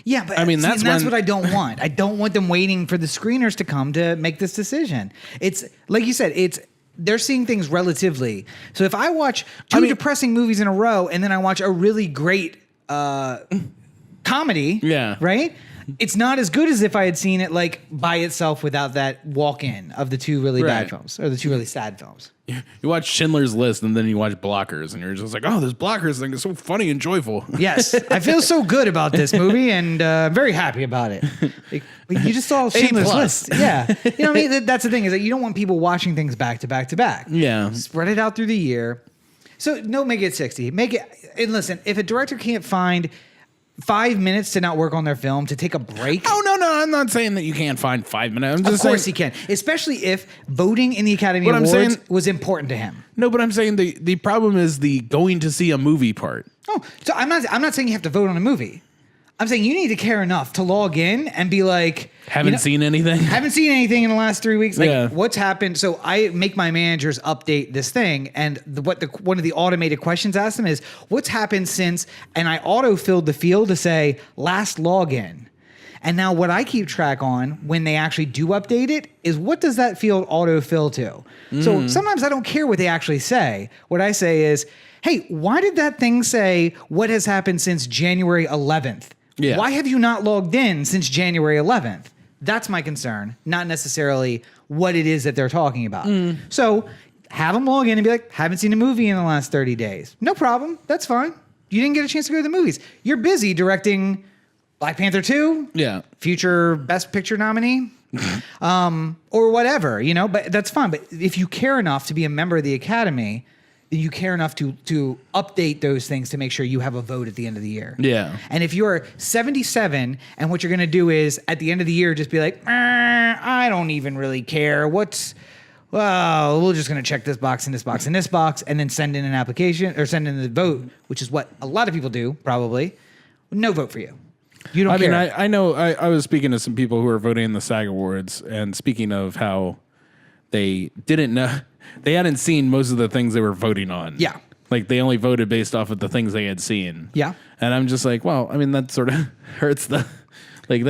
Yeah, but I mean, that's what I don't want. I don't want them waiting for the screeners to come to make this decision. It's like you said, they're seeing things relatively. So if I watch two depressing movies in a row and then I watch a really great comedy, right? It's not as good as if I had seen it like by itself without that walk-in of the two really bad films or the two really sad films. You watch Schindler's List and then you watch Blockers and you're just like, oh, this Blockers thing is so funny and joyful. Yes, I feel so good about this movie and I'm very happy about it. Like, you just saw Schindler's List. Yeah. You know what I mean? That's the thing, is that you don't want people watching things back to back to back. Yeah. Spread it out through the year. So make it 60. Make it, and listen, if a director can't find 5 minutes to not work on their film, to take a break. Oh, no, I'm not saying that you can't find 5 minutes. I'm just of course he can, especially if voting in the Academy Awards was important to him. No, but I'm saying the problem is the going to see a movie part. Oh, so I'm not saying you have to vote on a movie. I'm saying you need to care enough to log in and be like, haven't seen anything in the last 3 weeks. Like, what's happened? So I make my managers update this thing, and one of the automated questions asked them is, what's happened since? And I auto-filled the field to say last login. And now what I keep track on when they actually do update it is, what does that field auto-fill to? So sometimes I don't care what they actually say. What I say is, hey, why did that thing say what has happened since January 11th? Yeah. Why have you not logged in since January 11th? That's my concern, not necessarily what it is that they're talking about. So have them log in and be like, haven't seen a movie in the last 30 days. No problem. That's fine. You didn't get a chance to go to the movies. You're busy directing Black Panther 2, future Best Picture nominee, or whatever, but that's fine. But if you care enough to be a member of the Academy, you care enough to update those things to make sure you have a vote at the end of the year. Yeah. And if you're 77 and what you're going to do is at the end of the year just be like, I don't even really care. We're just going to check this box and this box and this box and then send in an application or send in the vote, which is what a lot of people do probably. No vote for you. You don't care. I mean, I know I was speaking to some people who are voting in the SAG Awards, and speaking of how they didn't know... They hadn't seen most of the things they were voting on. Yeah. Like, they only voted based off of the things they had seen. Yeah. And I'm just like, well, I mean, that sort of hurts the... Like,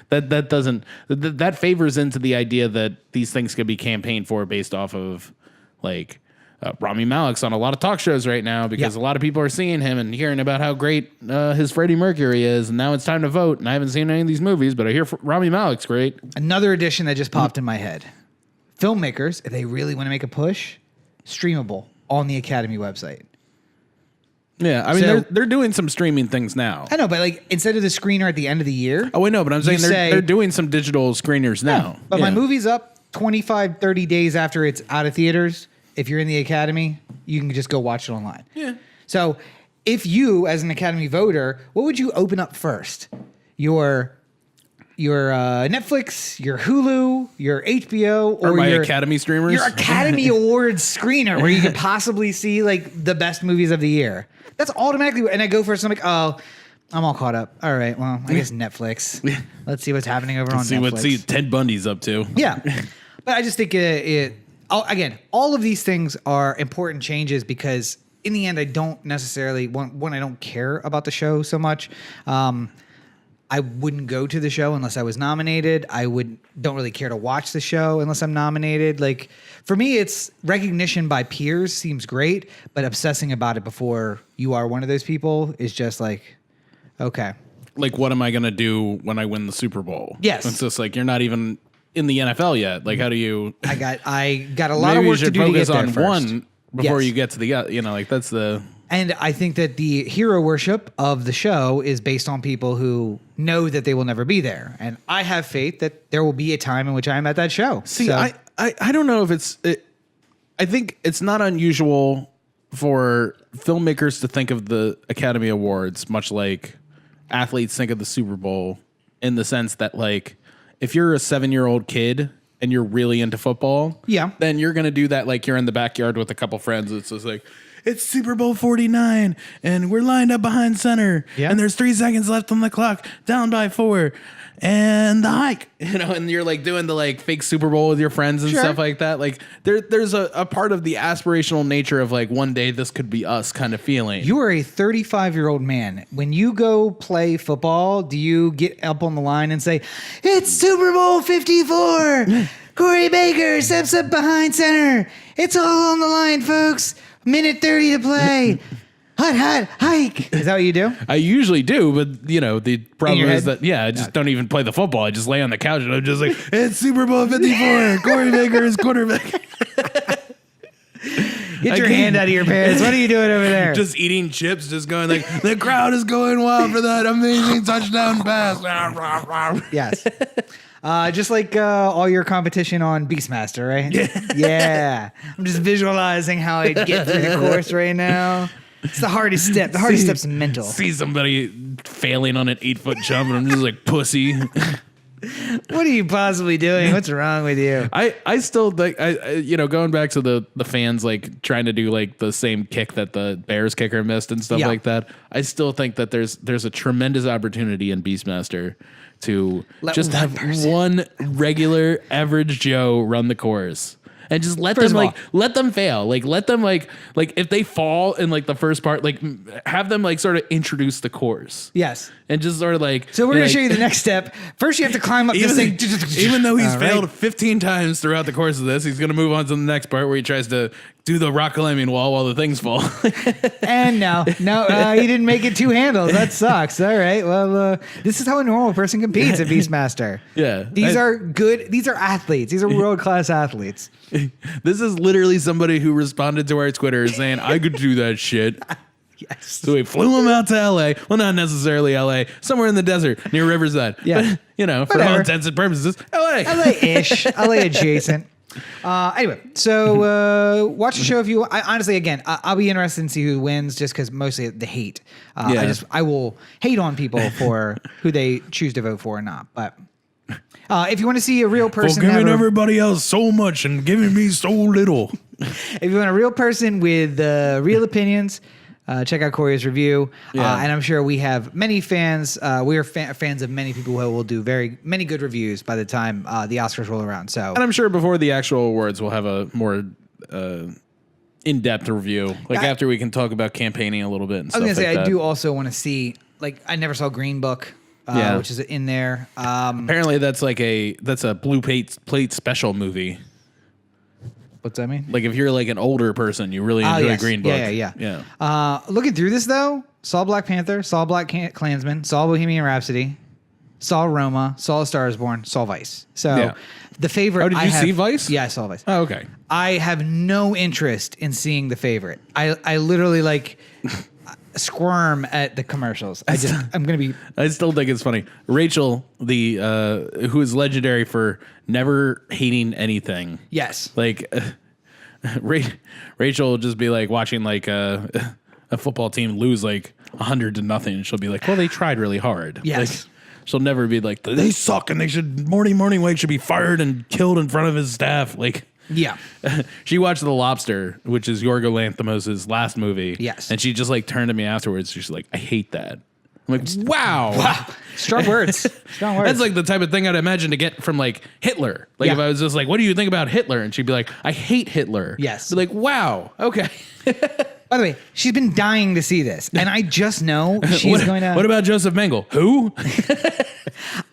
that doesn't... That favors into the idea that these things could be campaigned for based off of, like... Rami Malek's on a lot of talk shows right now because a lot of people are seeing him and hearing about how great his Freddie Mercury is, and now it's time to vote. And I haven't seen any of these movies, but I hear Rami Malek's great. Another addition that just popped in my head. Filmmakers, if they really want to make a push, streamable on the Academy website. Yeah, I mean, they're doing some streaming things now. I know, but like instead of the screener at the end of the year. Oh, I know, but I'm saying they're doing some digital screeners now. But my movie's up 25, 30 days after it's out of theaters. If you're in the Academy, you can just go watch it online. Yeah. So if you, as an Academy voter, what would you open up first? Your Netflix, your Hulu, your HBO, or your Academy streamers? Your Academy Awards screener where you could possibly see like the best movies of the year. That's automatically, and I go first. I'm like, oh, I'm all caught up. All right, well, I guess Netflix. Let's see what's happening over on Netflix. See what Ted Bundy's up to. Yeah, but I just think again, all of these things are important changes because in the end, I don't necessarily I don't care about the show so much. I wouldn't go to the show unless I was nominated. Don't really care to watch the show unless I'm nominated. Like for me, it's recognition by peers seems great, but obsessing about it before you are one of those people is just like, okay. Like, what am I going to do when I win the Super Bowl? Yes. It's just like, you're not even in the NFL yet. Like, how do you... I got a lot of work to do to get there on first. one before you get to the, like, that's the... And I think that the hero worship of the show is based on people who know that they will never be there. And I have faith that there will be a time in which I am at that show. See, so, I don't know if I think it's not unusual for filmmakers to think of the Academy Awards much like athletes think of the Super Bowl, in the sense that, like, if you're a 7-year-old kid and you're really into football, then you're going to do that like you're in the backyard with a couple friends. It's just like, it's Super Bowl 49 and we're lined up behind center and there's 3 seconds left on the clock, down by 4, and the hike, and you're like doing the like fake Super Bowl with your friends and stuff like that. Like there's a part of the aspirational nature of like, one day this could be us kind of feeling. You are a 35-year-old man. When you go play football, do you get up on the line and say, it's Super Bowl 54, Corey Baker steps up behind center, it's all on the line, folks, minute 30 to play. Hut, hike. Is that what you do? I usually do, but the problem is that I just don't even play the football. I just lay on the couch and I'm just like, it's Super Bowl 54. Corey Baker is quarterback. Get your hand out of your pants. What are you doing over there? Just eating chips, just going like, the crowd is going wild for that amazing touchdown pass. Yes. Just like all your competition on Beastmaster, right? Yeah. I'm just visualizing how I get through the course right now. It's the hardest step. The hardest step's mental. See somebody failing on an 8-foot jump, and I'm just like, pussy. What are you possibly doing? What's wrong with you? I still think, going back to the fans like trying to do like the same kick that the Bears kicker missed and stuff like that. I still think that there's a tremendous opportunity in Beastmaster to just have one regular average Joe run the course. And just let them fail. Like, let them like if they fall in like the first part, like have them like sort of introduce the course. Yes. And just sort of like, so we're going to show you the next step. First, you have to climb up this thing. Even though he's failed 15 times throughout the course of this, he's going to move on to the next part where he tries to do the rock climbing wall while the things fall. And no, he didn't make it 2 handles. That sucks. All right. Well, this is how a normal person competes at Beastmaster. Yeah. These are good. These are athletes. These are world-class athletes. This is literally somebody who responded to our Twitter saying, I could do that shit. Yes. So we flew him out to LA. Well, not necessarily LA, somewhere in the desert near Riverside. Yeah. But, for all intents and purposes, LA. LA-ish. LA adjacent. Anyway, so watch the show if you. Honestly, again, I'll be interested in see who wins, just because mostly the hate. I will hate on people for who they choose to vote for or not. But if you want to see a real person, for giving everybody else so much and giving me so little. If you want a real person with real opinions, check out Corey's review. And I'm sure we have many fans. We are fans of many people who will do very many good reviews by the time the Oscars roll around. So, and I'm sure before the actual awards, we'll have a more in-depth review. Like after we can talk about campaigning a little bit. And I was going to say, I do also want to see, like, I never saw Green Book. Which is in there. Apparently, that's a blue plate special movie. What's that mean? Like if you're like an older person, you really enjoy Green Book. Yeah. Looking through this though, saw Black Panther, saw Black Klansman, saw Bohemian Rhapsody, saw Roma, saw A Star Is Born, saw Vice. So the favorite. Oh, did you see Vice? Yeah, I saw Vice. Oh, okay. I have no interest in seeing The Favorite. I literally like squirm at the commercials. I'm gonna be. I still think it's funny. Rachel, who is legendary for never hating anything. Yes. Like Rachel will just be like watching like a football team lose like 100-0, and she'll be like, "Well, they tried really hard." Yes. Like, she'll never be like, "They suck and they should Morning Wake should be fired and killed in front of his staff." Like. Yeah. She watched The Lobster, which is Yorgo Lanthimos' last movie. Yes. And she just like turned to me afterwards. She's like, I hate that. I'm like, wow. Strong words. Strong words. That's like the type of thing I'd imagine to get from like Hitler. Like if I was just like, what do you think about Hitler? And she'd be like, I hate Hitler. Yes. Be like, wow. Okay. By the way, she's been dying to see this, and I just know she's going to. What about Joseph Mengele? Who?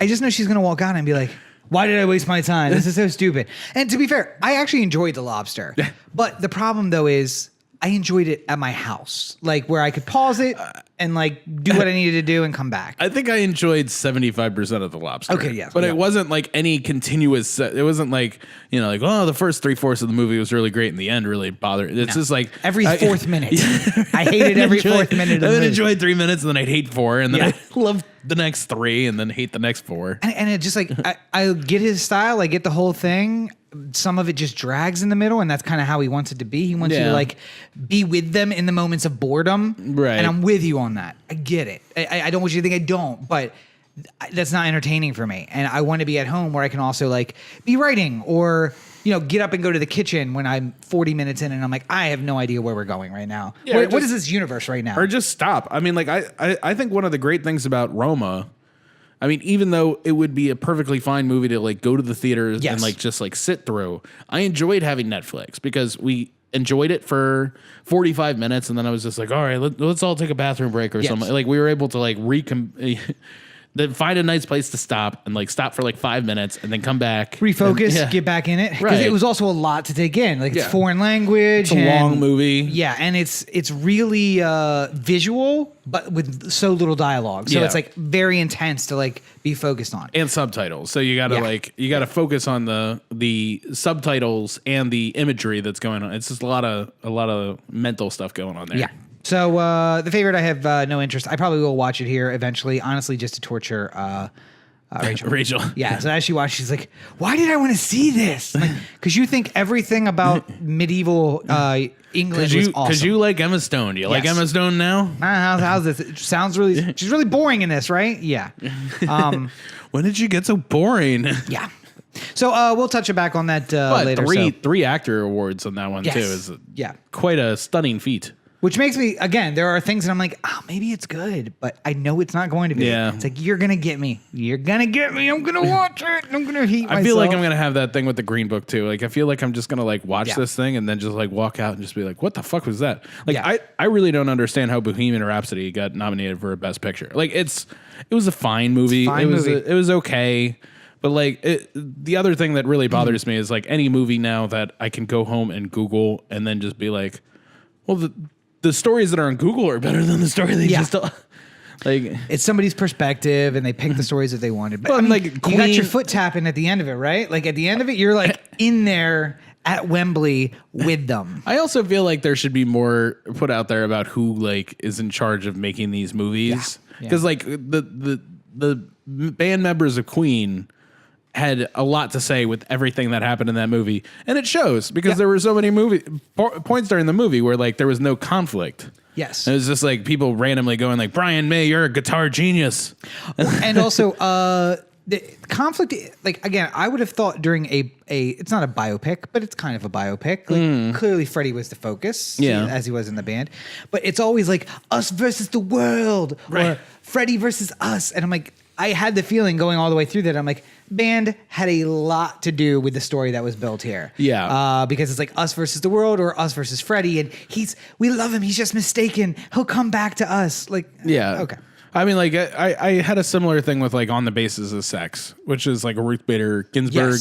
I just know she's going to walk out and be like, why did I waste my time? This is so stupid. And to be fair, I actually enjoyed The Lobster. But the problem, though, is I enjoyed it at my house, like where I could pause it and like do what I needed to do and come back. I think I enjoyed 75% of The Lobster. Okay, yeah. But yeah. it wasn't like any continuous, it wasn't like, you know, like, oh, the first 3/4 of the movie was really great and the end really bothered. It's just like. Every fourth minute. I hated every fourth minute of the movie. I movie. enjoyed 3 minutes and then I'd hate 4 and then Yeah. I loved the next 3 and then hate the next 4. And it just like, I get his style. I get the whole thing. Some of it just drags in the middle, and that's kind of how he wants it to be. He wants you to like be with them in the moments of boredom. Right. And I'm with you on that. I get it. I don't want you to think I don't, but that's not entertaining for me. And I want to be at home where I can also like be writing or, you know, get up and go to the kitchen when I'm 40 minutes in and I'm like, I have no idea where we're going right now. Yeah, what is this universe right now? Or just stop. I mean, like, I think one of the great things about Roma, I mean, even though it would be a perfectly fine movie to like go to the theaters and like just like sit through, I enjoyed having Netflix because we enjoyed it for 45 minutes and then I was just like, all right, let's all take a bathroom break or something. Like we were able to like then find a nice place to stop and like stop for like 5 minutes and then come back, refocus, get back in it, because it was also a lot to take in. Like it's foreign language, it's a long movie, and it's really visual, but with so little dialogue. So it's like very intense to like be focused on, and subtitles. So you gotta you gotta focus on the subtitles and the imagery that's going on. It's just a lot of mental stuff going on there. Yeah. So the favorite, I have no interest. I probably will watch it here eventually, honestly, just to torture Rachel. Yeah. So as she watched, she's like, "Why did I want to see this?" Because you think everything about medieval England was awesome. Because you like Emma Stone. Do you like Emma Stone now? How's this? It sounds really. She's really boring in this, right? Yeah. When did you get so boring? Yeah. So we'll touch back on that later. Three actor awards on that one too is quite a stunning feat. Which makes me, again, there are things that I'm like, oh, maybe it's good, but I know it's not going to be. Yeah. It's like, you're going to get me. You're going to get me. I'm going to watch it. I'm going to hate myself. I feel like I'm going to have that thing with the Green Book too. Like, I feel like I'm just going to like watch this thing and then just like walk out and just be like, what the fuck was that? Like, I really don't understand how Bohemian Rhapsody got nominated for a Best Picture. Like, it was a fine movie. It was okay. But like the other thing that really bothers me is like any movie now that I can go home and Google and then just be like, well, the stories that are on Google are better than the story they just like. It's somebody's perspective, and they pick the stories that they wanted. But well, I mean, like you got your foot tapping at the end of it, right? Like at the end of it, you're like in there at Wembley with them. I also feel like there should be more put out there about who like is in charge of making these movies, because like the band members of Queen had a lot to say with everything that happened in that movie. And it shows because there were so many points during the movie where like there was no conflict. Yes. It was just like people randomly going like, Brian May, you're a guitar genius. And also the conflict, like again, I would have thought during a it's not a biopic, but it's kind of a biopic. Like clearly Freddie was the focus as he was in the band. But it's always like us versus the world or Freddie versus us. And I'm like, I had the feeling going all the way through that. I'm like, band had a lot to do with the story that was built here. Yeah. Because it's like us versus the world or us versus Freddie. And we love him. He's just mistaken. He'll come back to us. Like, okay. I mean, like, I had a similar thing with, like, On the Basis of Sex, which is, like, a Ruth Bader Ginsburg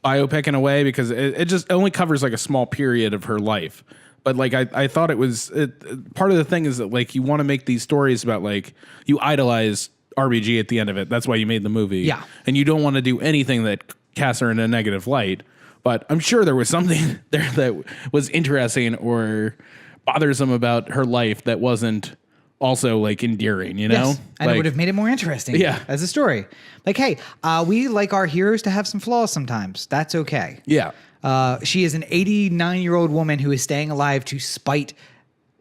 biopic in a way, because it just only covers, like, a small period of her life. But, like, I thought part of the thing is that, like, you want to make these stories about, like, you idolize RBG at the end of it. That's why you made the movie. Yeah. And you don't want to do anything that casts her in a negative light. But I'm sure there was something there that was interesting or bothersome about her life that wasn't also like endearing, you know? Yes. And it would have made it more interesting as a story. Like, hey, we like our heroes to have some flaws sometimes. That's okay. Yeah. She is an 89-year-old woman who is staying alive to spite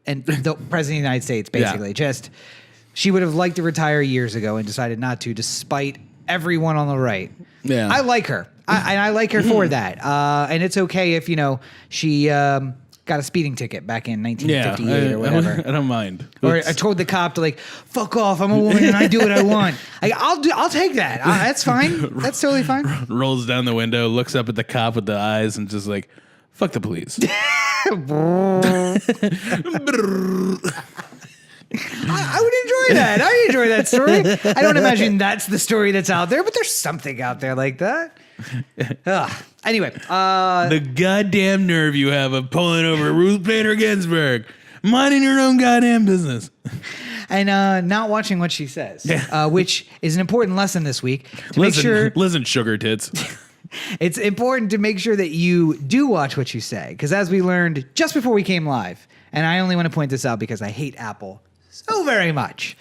the President of the United States, basically. She would have liked to retire years ago and decided not to, despite everyone on the right. Yeah. I like her. I like her for that. And it's okay if, she got a speeding ticket back in 1958 or whatever. I don't mind. Or I told the cop to, like, fuck off, I'm a woman and I do what I want. Like, I'll take that. That's fine. That's totally fine. Rolls down the window, looks up at the cop with the eyes and just like, fuck the police. I would enjoy that. I enjoy that story. I don't imagine that's the story that's out there, but there's something out there like that. Anyway, the goddamn nerve you have of pulling over Ruth Bader Ginsburg, minding your own goddamn business, and not watching what she says, which is an important lesson this week. Listen, sugar tits. It's important to make sure that you do watch what you say, because as we learned just before we came live, and I only want to point this out because I hate Apple so very much.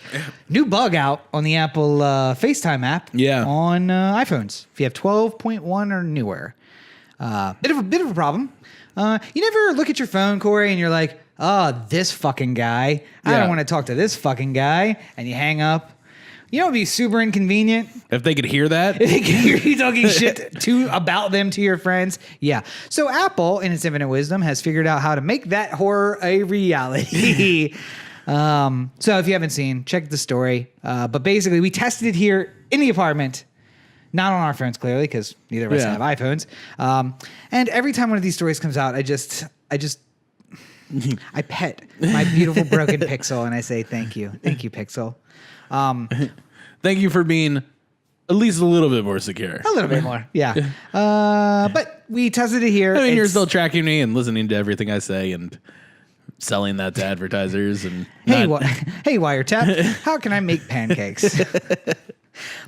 New bug out on the Apple FaceTime app on iPhones. If you have 12.1 or newer. Bit of a problem. You never look at your phone, Corey, and you're like, oh, this fucking guy. I don't want to talk to this fucking guy. And you hang up. You know, it'd be super inconvenient. If they could hear that. If they could hear you talking shit about them to your friends. Yeah. So Apple, in its infinite wisdom, has figured out how to make that horror a reality. So if you haven't seen, check the story. But basically, we tested it here in the apartment. Not on our phones, clearly, because neither of us have iPhones. And every time one of these stories comes out, I pet my beautiful broken Pixel, and I say, thank you. Thank you, Pixel. Thank you for being at least a little bit more secure. A little bit more, yeah. But we tested it here. I mean, you're still tracking me and listening to everything I say and selling that to advertisers. And hey, Wiretap, how can I make pancakes?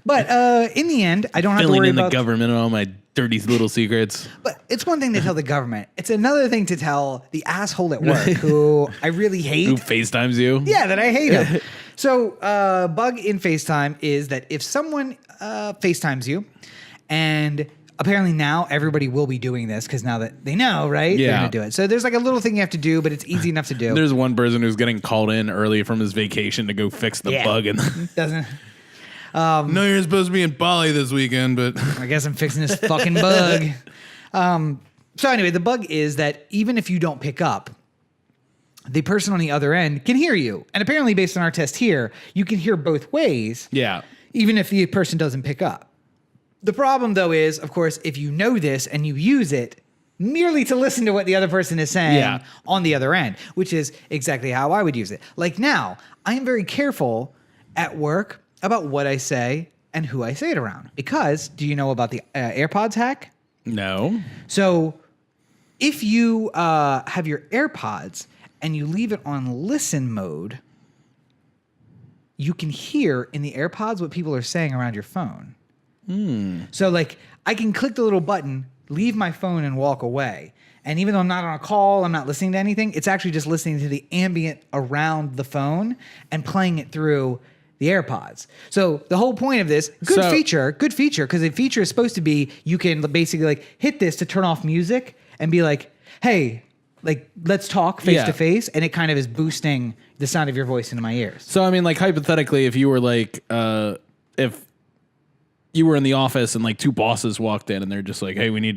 But in the end, I don't have to worry about the government and all my dirty little secrets. But it's one thing to tell the government. It's another thing to tell the asshole at work who I really hate. Who FaceTimes you? Yeah, that I hate him. So bug in FaceTime is that if someone FaceTimes you, and apparently now everybody will be doing this because now that they know, right? Yeah. They're going to do it. So there's like a little thing you have to do, but it's easy enough to do. There's one person who's getting called in early from his vacation to go fix the bug. And doesn't... no, you're supposed to be in Bali this weekend, but I guess I'm fixing this fucking bug. So anyway, the bug is that even if you don't pick up, the person on the other end can hear you. And apparently, based on our test here, you can hear both ways. Yeah. Even if the person doesn't pick up. The problem, though, is, of course, if you know this and you use it merely to listen to what the other person is saying on the other end, which is exactly how I would use it. Like now, I am very careful at work about what I say and who I say it around. Because, do you know about the AirPods hack? No. So, if you have your AirPods and you leave it on listen mode, you can hear in the AirPods what people are saying around your phone. So, like, I can click the little button, leave my phone, and walk away. And even though I'm not on a call, I'm not listening to anything, it's actually just listening to the ambient around the phone and playing it through the AirPods. So the whole point of this, good feature, because the feature is supposed to be you can basically like hit this to turn off music and be like, hey, like let's talk face to face, and it kind of is boosting the sound of your voice into my ears. So I mean, like hypothetically, if you were like, if you were in the office and like two bosses walked in and they're just like, hey, we need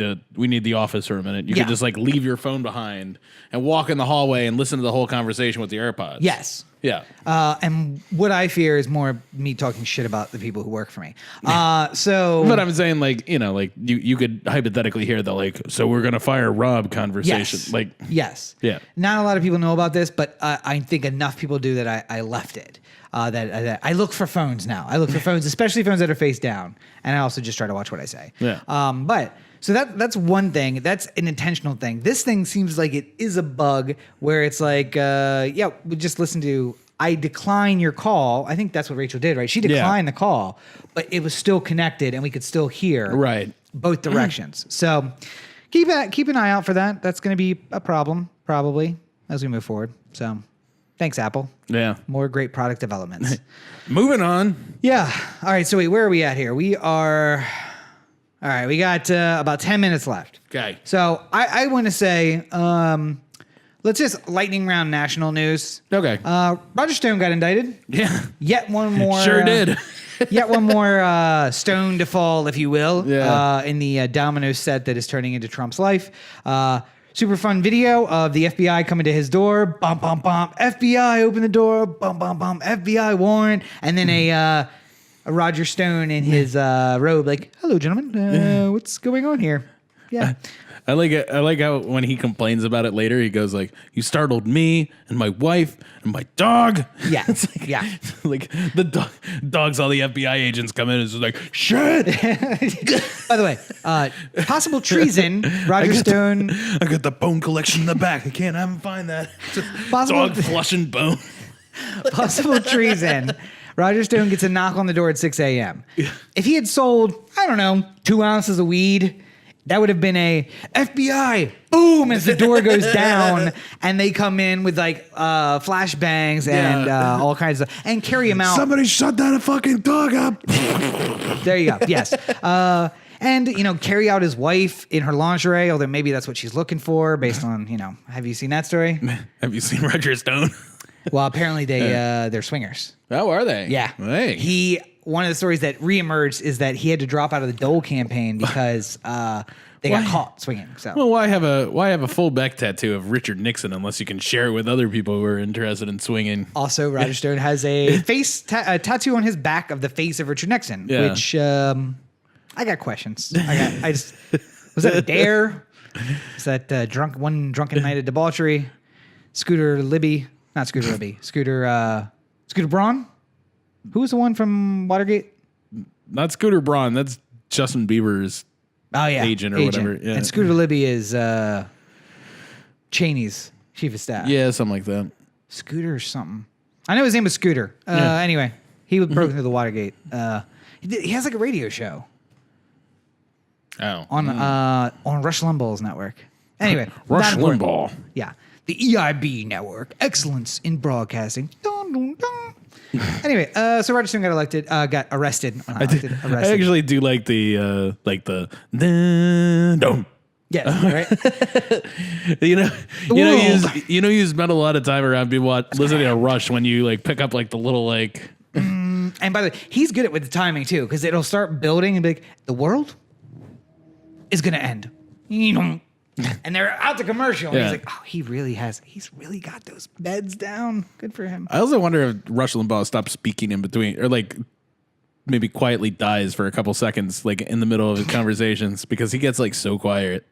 the office for a minute. You could just like leave your phone behind and walk in the hallway and listen to the whole conversation with the AirPods. Yes. Yeah. And what I fear is more me talking shit about the people who work for me. But I'm saying like, you know, like you could hypothetically hear the like, so we're going to fire Rob conversation. Yes. Like, yes. Yeah. Not a lot of people know about this, but I think enough people do that I left it. That I look for phones now. I look for phones, especially phones that are face down. And I also just try to watch what I say. Yeah. So that's one thing. That's an intentional thing. This thing seems like it is a bug where it's like, we just listen to, I decline your call. I think that's what Rachel did, right? She declined the call, but it was still connected and we could still hear both directions. So keep an eye out for that. That's going to be a problem probably as we move forward. So thanks, Apple. Yeah. More great product developments. Moving on. Yeah. All right. So wait, where are we at here? We got about 10 minutes left. Okay. So I want to say, let's just lightning round national news. Okay. Roger Stone got indicted. Yeah. Yet one more. Sure did. Yet one more stone to fall, if you will, Yeah. in the domino set that is turning into Trump's life. Super fun video of the FBI coming to his door. Bum, bum, bum. FBI, open the door. Bum, bum, bum. FBI warrant. And then a Roger Stone in his robe like, hello, gentlemen. What's going on here? Yeah. I like it. I like how when he complains about it later, he goes like, "You startled me and my wife and my dog." Yeah. It's like, Yeah. Like the dogs, all the FBI agents come in and it's like, "Shit." By the way, possible treason. Roger Stone. I got the bone collection in the back. I can't have him find that. Just Possible- dog flushing bone. Possible treason. Roger Stone gets a knock on the door at 6 a.m. If he had sold, I don't know, 2 ounces of weed, that would have been a FBI, boom, as the door goes down and they come in with like flashbangs and all kinds of, and carry him out. Somebody shut that fucking dog up. There you go. Yes. And, carry out his wife in her lingerie, although maybe that's what she's looking for based on, have you seen that story? Have you seen Roger Stone? Well, apparently they're swingers. Oh, are they? Yeah. Hey. One of the stories that reemerged is that he had to drop out of the Dole campaign because they got caught swinging. So, Well, why have a full back tattoo of Richard Nixon unless you can share it with other people who are interested in swinging? also Roger Stone has a a tattoo on his back of the face of Richard Nixon, Yeah. which I got questions. Was that a dare? Was that drunken night of debauchery? Scooter Libby, not Scooter Libby, Scooter Braun. Who was the one from Watergate? Not Scooter Braun. That's Justin Bieber's agent or whatever. Yeah. And Scooter Libby is Cheney's chief of staff. Yeah, something like that. Scooter or something. I know his name was Scooter. Anyway, he was broken through the Watergate. He has like a radio show Oh. on Rush Limbaugh's network. Anyway, Rush not important. Limbaugh. Yeah. The EIB network. Excellence in broadcasting. Dun, dun, dun. Anyway, so Roger Stone got arrested. I actually do like the dun. Yes, right? You spend a lot of time around people listening to Rush when you like pick up like the little like. And by the way, he's good with the timing too, because it'll start building and be like, the world is gonna end. And they're out the commercial. And Yeah. he's like, oh, he's really got those beds down. Good for him. I also wonder if Rush Limbaugh stopped speaking in between, or like maybe quietly dies for a couple seconds, like in the middle of his conversations, because he gets like so quiet.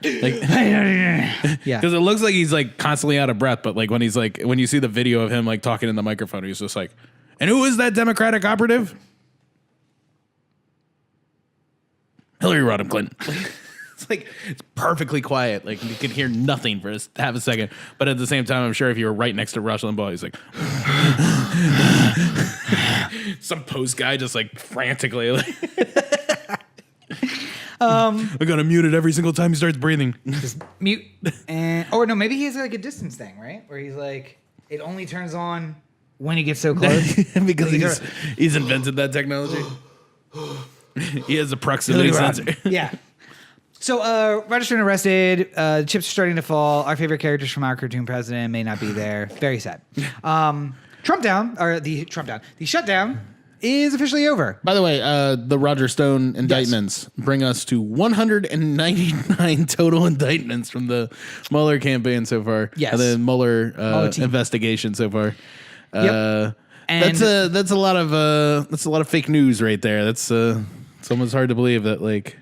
Like, Yeah. because it looks like he's like constantly out of breath, but like when you see the video of him like talking in the microphone, he's just like, and who is that Democratic operative? Hillary Rodham Clinton. It's like it's perfectly quiet. Like you can hear nothing for half a second. But at the same time, I'm sure if you were right next to Rush Limbaugh, he's like some post guy just like frantically like I gotta mute it every single time he starts breathing. Just mute. Or no, maybe he has like a distance thing, right? Where he's like, it only turns on when he gets so close. Because he's invented that technology. He has a proximity sensor. Yeah. So, Roger Stone arrested. The chips are starting to fall. Our favorite characters from our cartoon president may not be there. Very sad. The shutdown is officially over. By the way, the Roger Stone indictments bring us to 199 total indictments from the Mueller campaign so far. Yes. The Mueller team. investigation so far. Yep. And That's a lot of fake news right there. It's almost hard to believe that like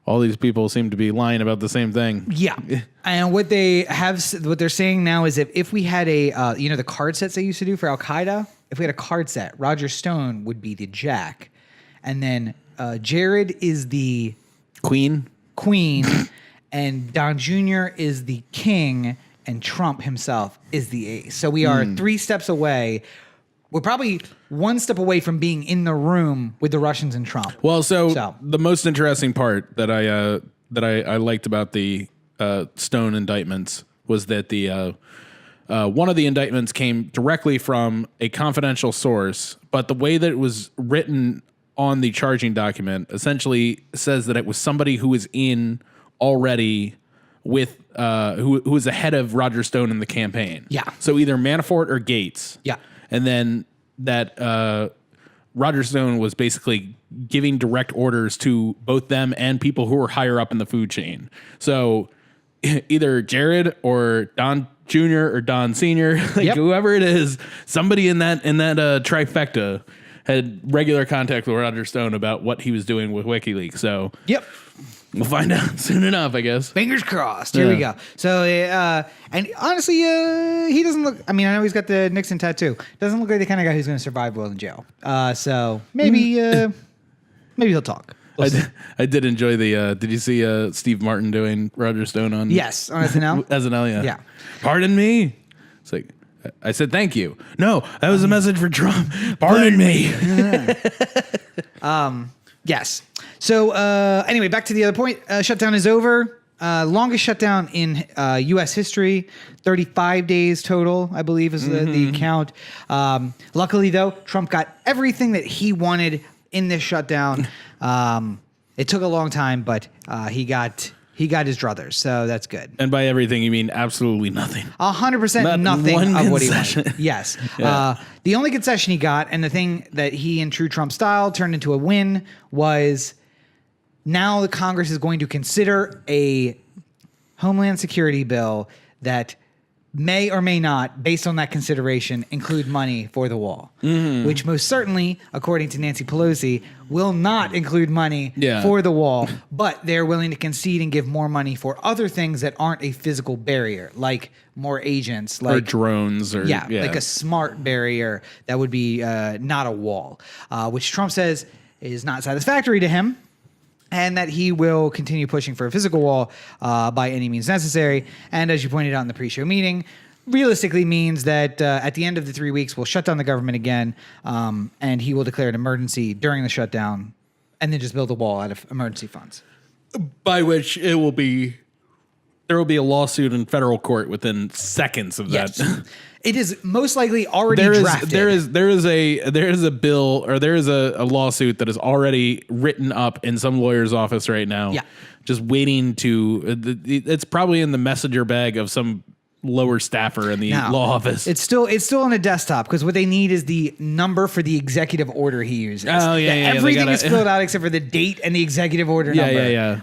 all these people seem to be lying about the same thing. yeah. And what they're saying now is if we had a the card sets they used to do for Al Qaeda, if we had a card set, Roger Stone would be the Jack, and then Jared is the Queen, and Don Jr. is the king, and Trump himself is the ace. So we are 3 steps away. We're probably 1 step away from being in the room with the Russians and Trump. Well, so the most interesting part that I liked about the Stone indictments was that the one of the indictments came directly from a confidential source, but the way that it was written on the charging document essentially says that it was somebody who was in already with who was ahead of Roger Stone in the campaign. Yeah. So either Manafort or Gates. Yeah. And then that Roger Stone was basically giving direct orders to both them and people who were higher up in the food chain. So either Jared or Don Jr. or Don Sr., whoever it is, somebody in that trifecta had regular contact with Roger Stone about what he was doing with WikiLeaks. So We'll find out soon enough, I guess. Fingers crossed. Here we go. So, and honestly, he doesn't look. I mean, I know he's got the Nixon tattoo. Doesn't look like the kind of guy who's going to survive well in jail. So maybe he'll talk. I did enjoy the. Did you see Steve Martin doing Roger Stone on? Yes, on SNL. SNL, yeah. Yeah. Pardon me. It's like I said, thank you. No, that was a message for Trump. Pardon me. Yes. So anyway, back to the other point. Shutdown is over. Longest shutdown in U.S. history. 35 days total, I believe, is the count. Luckily, though, Trump got everything that he wanted in this shutdown. It took a long time, but he got his druthers, so that's good. And by everything, you mean absolutely nothing. 100% nothing of what he wanted. Yes. Yeah. The only concession he got, and the thing that he, in true Trump style, turned into a win, was now the Congress is going to consider a Homeland Security bill that may or may not, based on that consideration, include money for the wall, which most certainly, according to Nancy Pelosi, will not include money for the wall, but they're willing to concede and give more money for other things that aren't a physical barrier, like more agents, like or drones, or like a smart barrier that would be not a wall, which Trump says is not satisfactory to him. And that he will continue pushing for a physical wall by any means necessary. And as you pointed out in the pre-show meeting, realistically means that at the end of the 3 weeks, we'll shut down the government again, and he will declare an emergency during the shutdown, and then just build a wall out of emergency funds. By which there will be a lawsuit in federal court within seconds of that. It is most likely already drafted. There is a bill, or there is a lawsuit that is already written up in some lawyer's office right now. Yeah. Just waiting to. It's probably in the messenger bag of some lower staffer in the law office. It's still on a desktop, because what they need is the number for the executive order he uses. Oh yeah, everything is filled out except for the date and the executive order number. Yeah.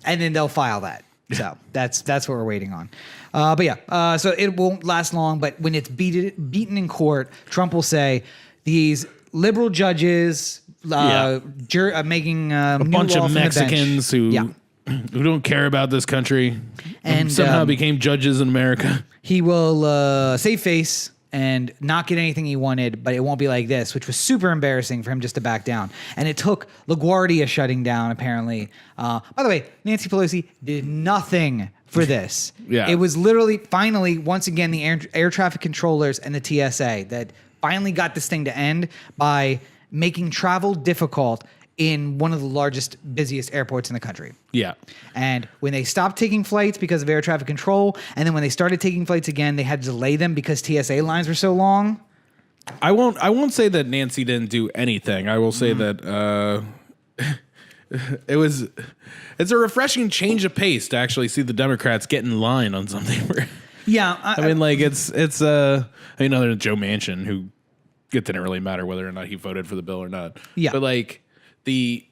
And then they'll file that. So that's what we're waiting on. So it won't last long, but when it's beaten in court, Trump will say these liberal judges making a bunch of Mexicans who don't care about this country and somehow became judges in America. He will save face and not get anything he wanted, but it won't be like this, which was super embarrassing for him just to back down. And it took LaGuardia shutting down, apparently. By the way, Nancy Pelosi did nothing for this. It was literally, finally, once again, the air traffic controllers and the TSA that finally got this thing to end by making travel difficult in one of the largest, busiest airports in the country. Yeah. And when they stopped taking flights because of air traffic control, and then when they started taking flights again, they had to delay them because TSA lines were so long. I won't say that Nancy didn't do anything. I will say that it's a refreshing change of pace to actually see the Democrats get in line on something. I mean, like it's other than Joe Manchin, who it didn't really matter whether or not he voted for the bill or not. Yeah. But like I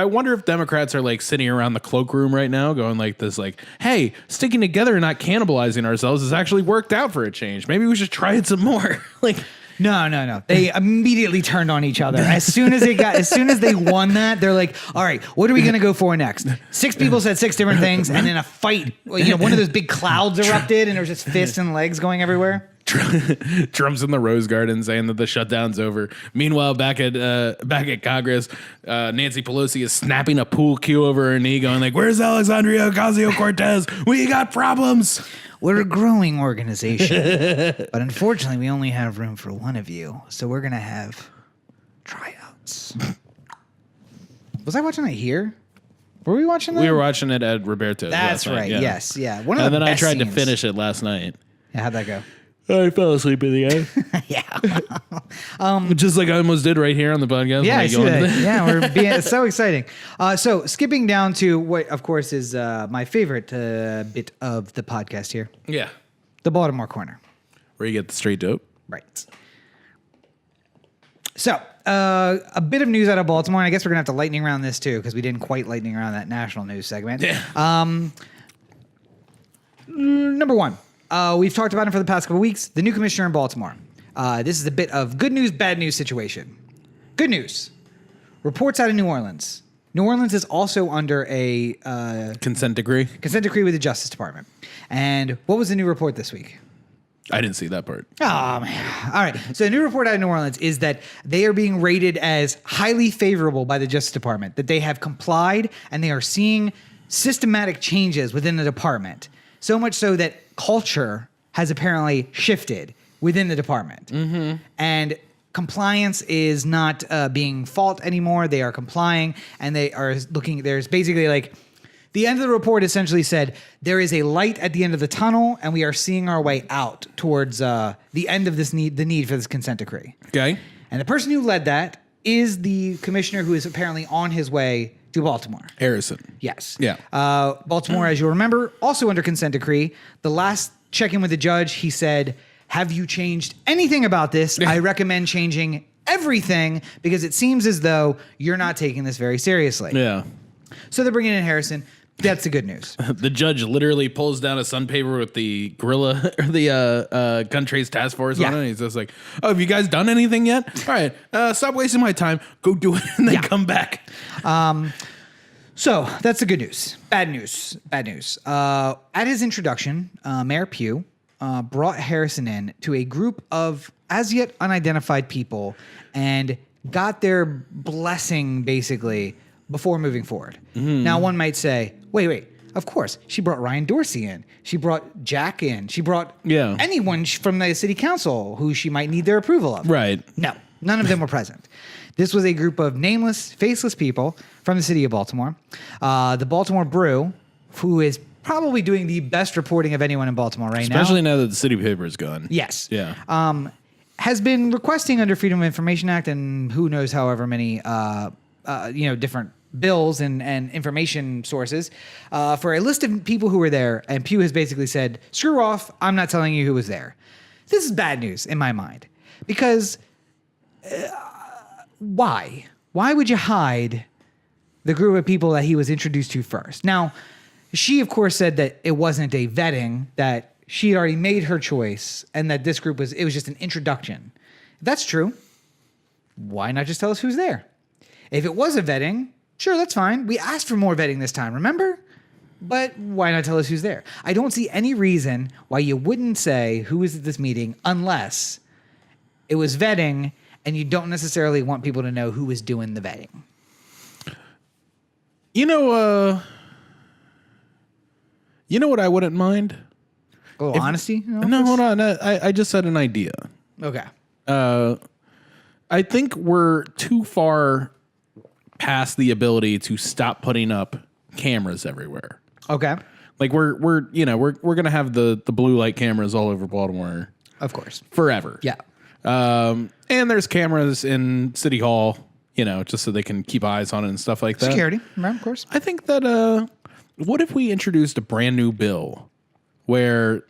wonder if Democrats are like sitting around the cloakroom right now going like this, like, hey, sticking together and not cannibalizing ourselves has actually worked out for a change. Maybe we should try it some more. Like, No. They immediately turned on each other. As soon as they won that, they're like, all right, what are we going to go for next? 6 people said 6 different things, and then a fight, one of those big clouds erupted, and there was just fists and legs going everywhere. Trump's in the Rose Garden saying that the shutdown's over. Meanwhile, back at Congress, Nancy Pelosi is snapping a pool cue over her knee, going like, "Where's Alexandria Ocasio-Cortez? We got problems." We're a growing organization, but unfortunately, we only have room for one of you, so we're gonna have tryouts. Was I watching it here? Were we watching that? We were watching it at Roberto's. That's right. Night, Yes. One of the best I tried to finish it last night. Yeah, how'd that go? I fell asleep in the end. Just like I almost did right here on the podcast. Yeah, I see that. Yeah, we're being so exciting. So skipping down to what, of course, is my favorite bit of the podcast here. Yeah. The Baltimore Corner. Where you get the straight dope. Right. So a bit of news out of Baltimore, and I guess we're going to have to lightning round this too, because we didn't quite lightning round that national news segment. Yeah. Number one. We've talked about it for the past couple of weeks. The new commissioner in Baltimore. This is a bit of good news, bad news situation. Good news. Reports out of New Orleans. New Orleans is also under a Consent decree. consent decree with the Justice Department. And what was the new report this week? I didn't see that part. Oh, man. All right. So the new report out of New Orleans is that they are being rated as highly favorable by the Justice Department, that they have complied and they are seeing systematic changes within the department. So much so that culture has apparently shifted within the department. Mm-hmm. And compliance is not being fault anymore. They are complying and they are looking. There's basically like the end of the report essentially said there is a light at the end of the tunnel and we are seeing our way out towards the end of the need for this consent decree. Okay. And the person who led that is the commissioner who is apparently on his way to Baltimore. Harrison. Yes. Yeah. Baltimore, as you'll remember, also under consent decree. The last check-in with the judge, he said, have you changed anything about this? I recommend changing everything because it seems as though you're not taking this very seriously. Yeah. So they're bringing in Harrison. That's the good news. The judge literally pulls down a sun paper with the gorilla or the gun trace task force on it. And he's just like, "Oh, have you guys done anything yet? All right, stop wasting my time. Go do it, and then come back." So that's the good news. Bad news. Bad news. At his introduction, Mayor Pugh brought Harrison in to a group of as yet unidentified people and got their blessing basically before moving forward. Mm-hmm. Now, one might say, wait, of course, she brought Ryan Dorsey in. She brought Jack in. She brought anyone from the city council who she might need their approval of. Right. No, none of them were present. This was a group of nameless, faceless people from the city of Baltimore. The Baltimore Brew, who is probably doing the best reporting of anyone in Baltimore right now. Especially now that the city paper is gone. Yes. Yeah. Has been requesting under Freedom of Information Act and who knows however many different bills and information sources for a list of people who were there, and Pugh has basically said, screw off, I'm not telling you who was there. This is bad news in my mind, because why? Why would you hide the group of people that he was introduced to first? Now, she, of course, said that it wasn't a vetting, that she had already made her choice, and that this group was just an introduction. If that's true, why not just tell us who's there? If it was a vetting, sure, that's fine. We asked for more vetting this time, remember? But why not tell us who's there? I don't see any reason why you wouldn't say who is at this meeting unless it was vetting and you don't necessarily want people to know who is doing the vetting. You know what I wouldn't mind? A little honesty? No, hold on. I just had an idea. Okay. I think we're too far past the ability to stop putting up cameras everywhere. Okay. Like we're gonna have the blue light cameras all over Baltimore, of course, forever. Yeah. And there's cameras in City Hall, just so they can keep eyes on it and stuff like that. Security, right? Of course. I think that what if we introduced a brand new bill where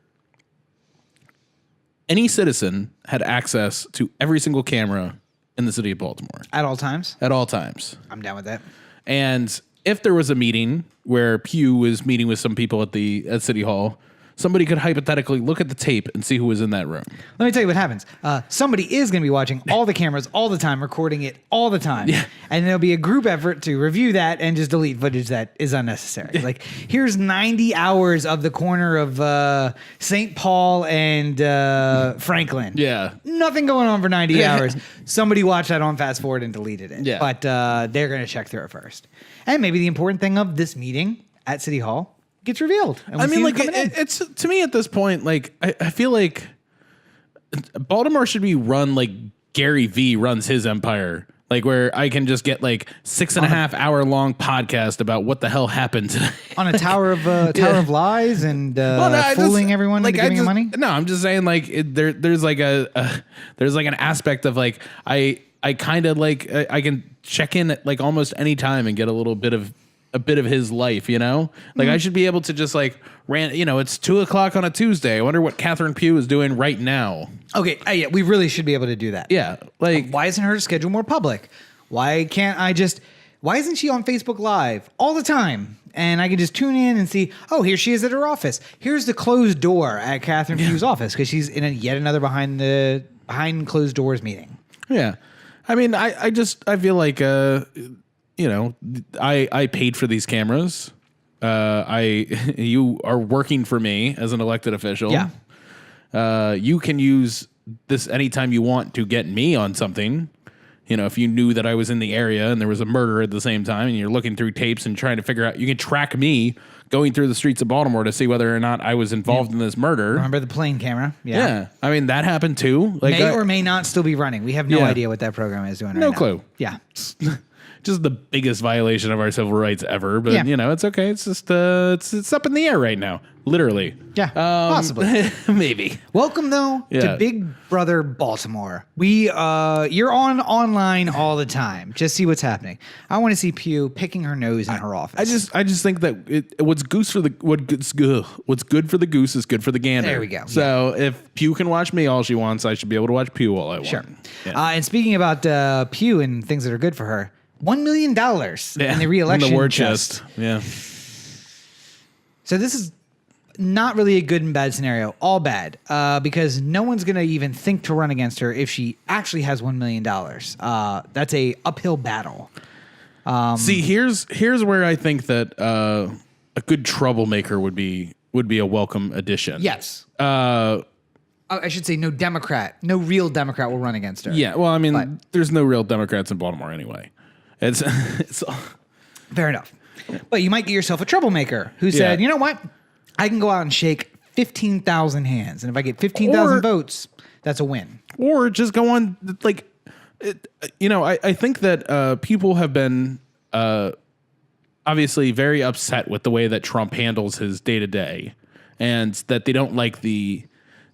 any citizen had access to every single camera in the city of Baltimore. At all times? At all times. I'm down with that. And if there was a meeting where Pugh was meeting with some people at City Hall, somebody could hypothetically look at the tape and see who was in that room. Let me tell you what happens. Somebody is going to be watching all the cameras all the time, recording it all the time. Yeah. And there'll be a group effort to review that and just delete footage that is unnecessary. Like, here's 90 hours of the corner of St. Paul and Franklin. Yeah. Nothing going on for 90 hours. Somebody watched that on fast forward and deleted it. Yeah. But they're going to check through it first. And maybe the important thing of this meeting at City Hall gets revealed. I mean, like, it's to me at this point, like, I feel like Baltimore should be run like Gary Vee runs his empire, like where I can just get like 6.5 hour long podcast about what the hell happened today. On a tower of lies and fooling everyone into giving him money. No, I'm just saying, like, there's like there's like an aspect of like I kind of like I can check in at like almost any time and get a bit of his life, Like, I should be able to just like it's 2:00 on a Tuesday. I wonder what Catherine Pugh is doing right now. Okay, yeah, we really should be able to do that. Yeah, like, why isn't her schedule more public? Why isn't she on Facebook Live all the time? And I can just tune in and see, oh, here she is at her office. Here's the closed door at Catherine Pugh's office because she's in yet another behind closed doors meeting. Yeah. I mean, I feel like, I paid for these cameras. You are working for me as an elected official. Yeah. You can use this anytime you want to get me on something. If you knew that I was in the area and there was a murder at the same time and you're looking through tapes and trying to figure out, you can track me going through the streets of Baltimore to see whether or not I was involved in this murder. Remember the plane camera? Yeah. I mean, that happened too. Like, may or may not still be running. We have no Yeah. idea what that program is doing right now. No clue. Yeah. Just the biggest violation of our civil rights ever. But, Yeah. it's okay. It's just, it's up in the air right now. Literally. Yeah, possibly. Maybe. Welcome though to Big Brother Baltimore. You're online all the time. Just see what's happening. I want to see Pew picking her nose in her office. I just think that what's good for the goose is good for the gander. There we go. So if Pew can watch me all she wants, I should be able to watch Pew all I want. Sure. Yeah. And speaking about Pew and things that are good for her, $1 million in the re-election in the war chest. Yeah. So this is not really a good and bad scenario. All bad, because no one's going to even think to run against her if she actually has $1 million. That's a uphill battle. See, here's where I think that a good troublemaker would be a welcome addition. Yes. I should say no real Democrat will run against her. Yeah. Well, I mean, there's no real Democrats in Baltimore anyway. It's fair enough. But you might get yourself a troublemaker who said, you know what? I can go out and shake 15,000 hands. And if I get 15,000 votes, that's a win. Or just go on, like, I think that people have been obviously very upset with the way that Trump handles his day-to-day and that they don't like the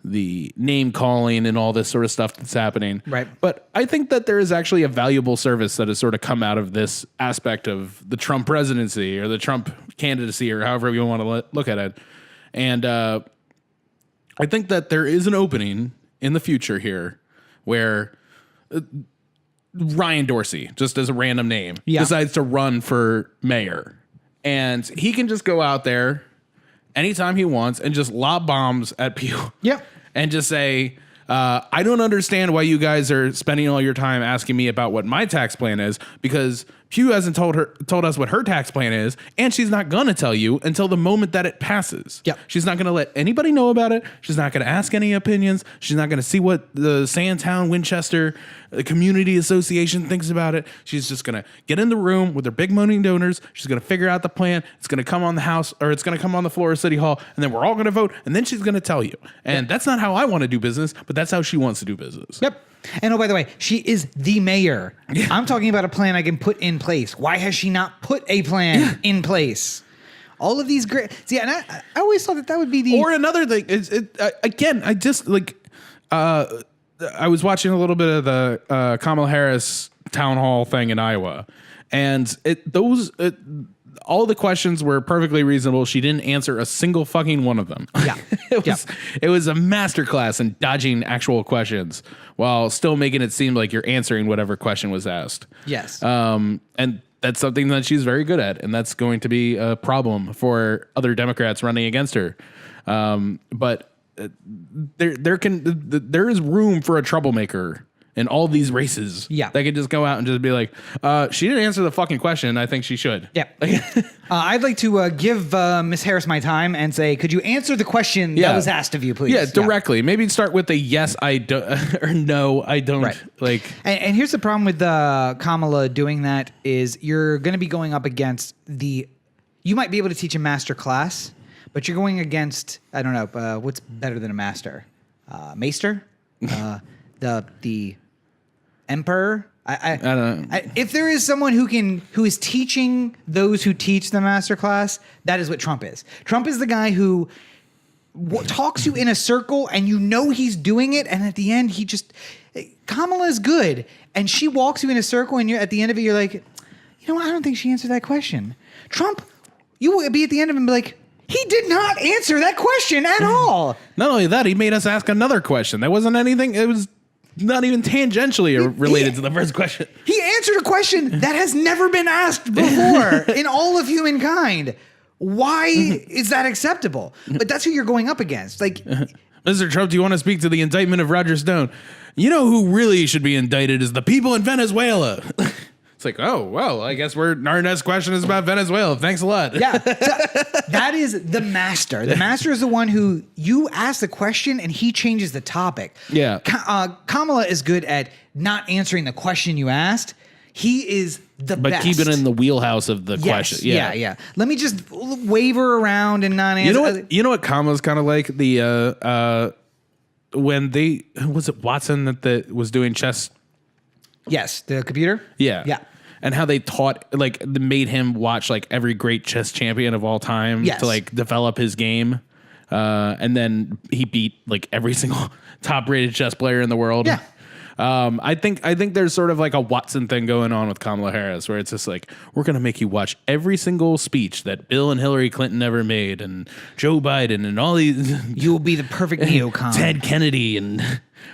name calling and all this sort of stuff that's happening. Right. But I think that there is actually a valuable service that has sort of come out of this aspect of the Trump presidency or the Trump candidacy or however you want to look at it. And I think that there is an opening in the future here where Ryan Dorsey, just as a random name, decides to run for mayor. And he can just go out there anytime he wants and just lob bombs at Pew. Yep. And just say, I don't understand why you guys are spending all your time asking me about what my tax plan is, because Pew hasn't told us what her tax plan is, and she's not gonna tell you until the moment that it passes. Yep. She's not gonna let anybody know about it. She's not gonna ask any opinions. She's not gonna see what the Sandtown Winchester Community Association thinks about it. She's just gonna get in the room with her big money donors. She's gonna figure out the plan. It's gonna come on the House, or it's gonna come on the floor of City Hall, and then we're all gonna vote, and then she's gonna tell you. And that's not how I want to do business, but that's how she wants to do business. Yep. And oh, by the way, she is the mayor. Yeah. I'm talking about a plan I can put in place. Why has she not put a plan in place? All of these great. See, and I always thought that would be the. Or another thing is, again, I just like. I was watching a little bit of the Kamala Harris town hall thing in Iowa, and all the questions were perfectly reasonable. She didn't answer a single fucking one of them. Yeah. It was a masterclass in dodging actual questions while still making it seem like you're answering whatever question was asked. Yes. And that's something that she's very good at, and that's going to be a problem for other Democrats running against her. But there is room for a troublemaker in all these races. Yeah. They could just go out and just be like, she didn't answer the fucking question. I think she should. Yeah. I'd like to give Miss Harris my time and say, could you answer the question that was asked of you, please? Yeah, directly. Maybe start with a yes, I don't, or no, I don't. Right. Like, and here's the problem with Kamala doing that is you're going to be going up against you might be able to teach a master class, but you're going against, I don't know, what's better than a master? Maester? The emperor? I don't know. If there is someone who is teaching those who teach the master class, that is what Trump is. Trump is the guy who talks you in a circle and you know he's doing it, and at the end Kamala is good, and she walks you in a circle, and at the end of it you're like, you know what, I don't think she answered that question. Trump, you will be at the end of it and be like, he did not answer that question at all. Not only that, he made us ask another question. That wasn't anything. It was not even tangentially related to the first question. He answered a question that has never been asked before in all of humankind. Why is that acceptable? But that's who you're going up against. Like, Mr. Trump, do you want to speak to the indictment of Roger Stone? You know who really should be indicted is the people in Venezuela. It's like, oh, well, I guess our next question is about Venezuela. Thanks a lot. Yeah. So that is the master. The master is the one who you ask the question and he changes the topic. Yeah. Kamala is good at not answering the question you asked. He is the best. But keep it in the wheelhouse of the question. Yeah. Let me just waver around and not answer. You know what Kamala's kind of like? The when was it Watson that was doing chess? Yes, the computer. Yeah. And how they made him watch like every great chess champion of all time to like develop his game. And then he beat like every single top rated chess player in the world. Yeah. I think there's sort of like a Watson thing going on with Kamala Harris where it's just like, we're going to make you watch every single speech that Bill and Hillary Clinton ever made and Joe Biden and all these. You'll be the perfect neocon. Ted Kennedy, and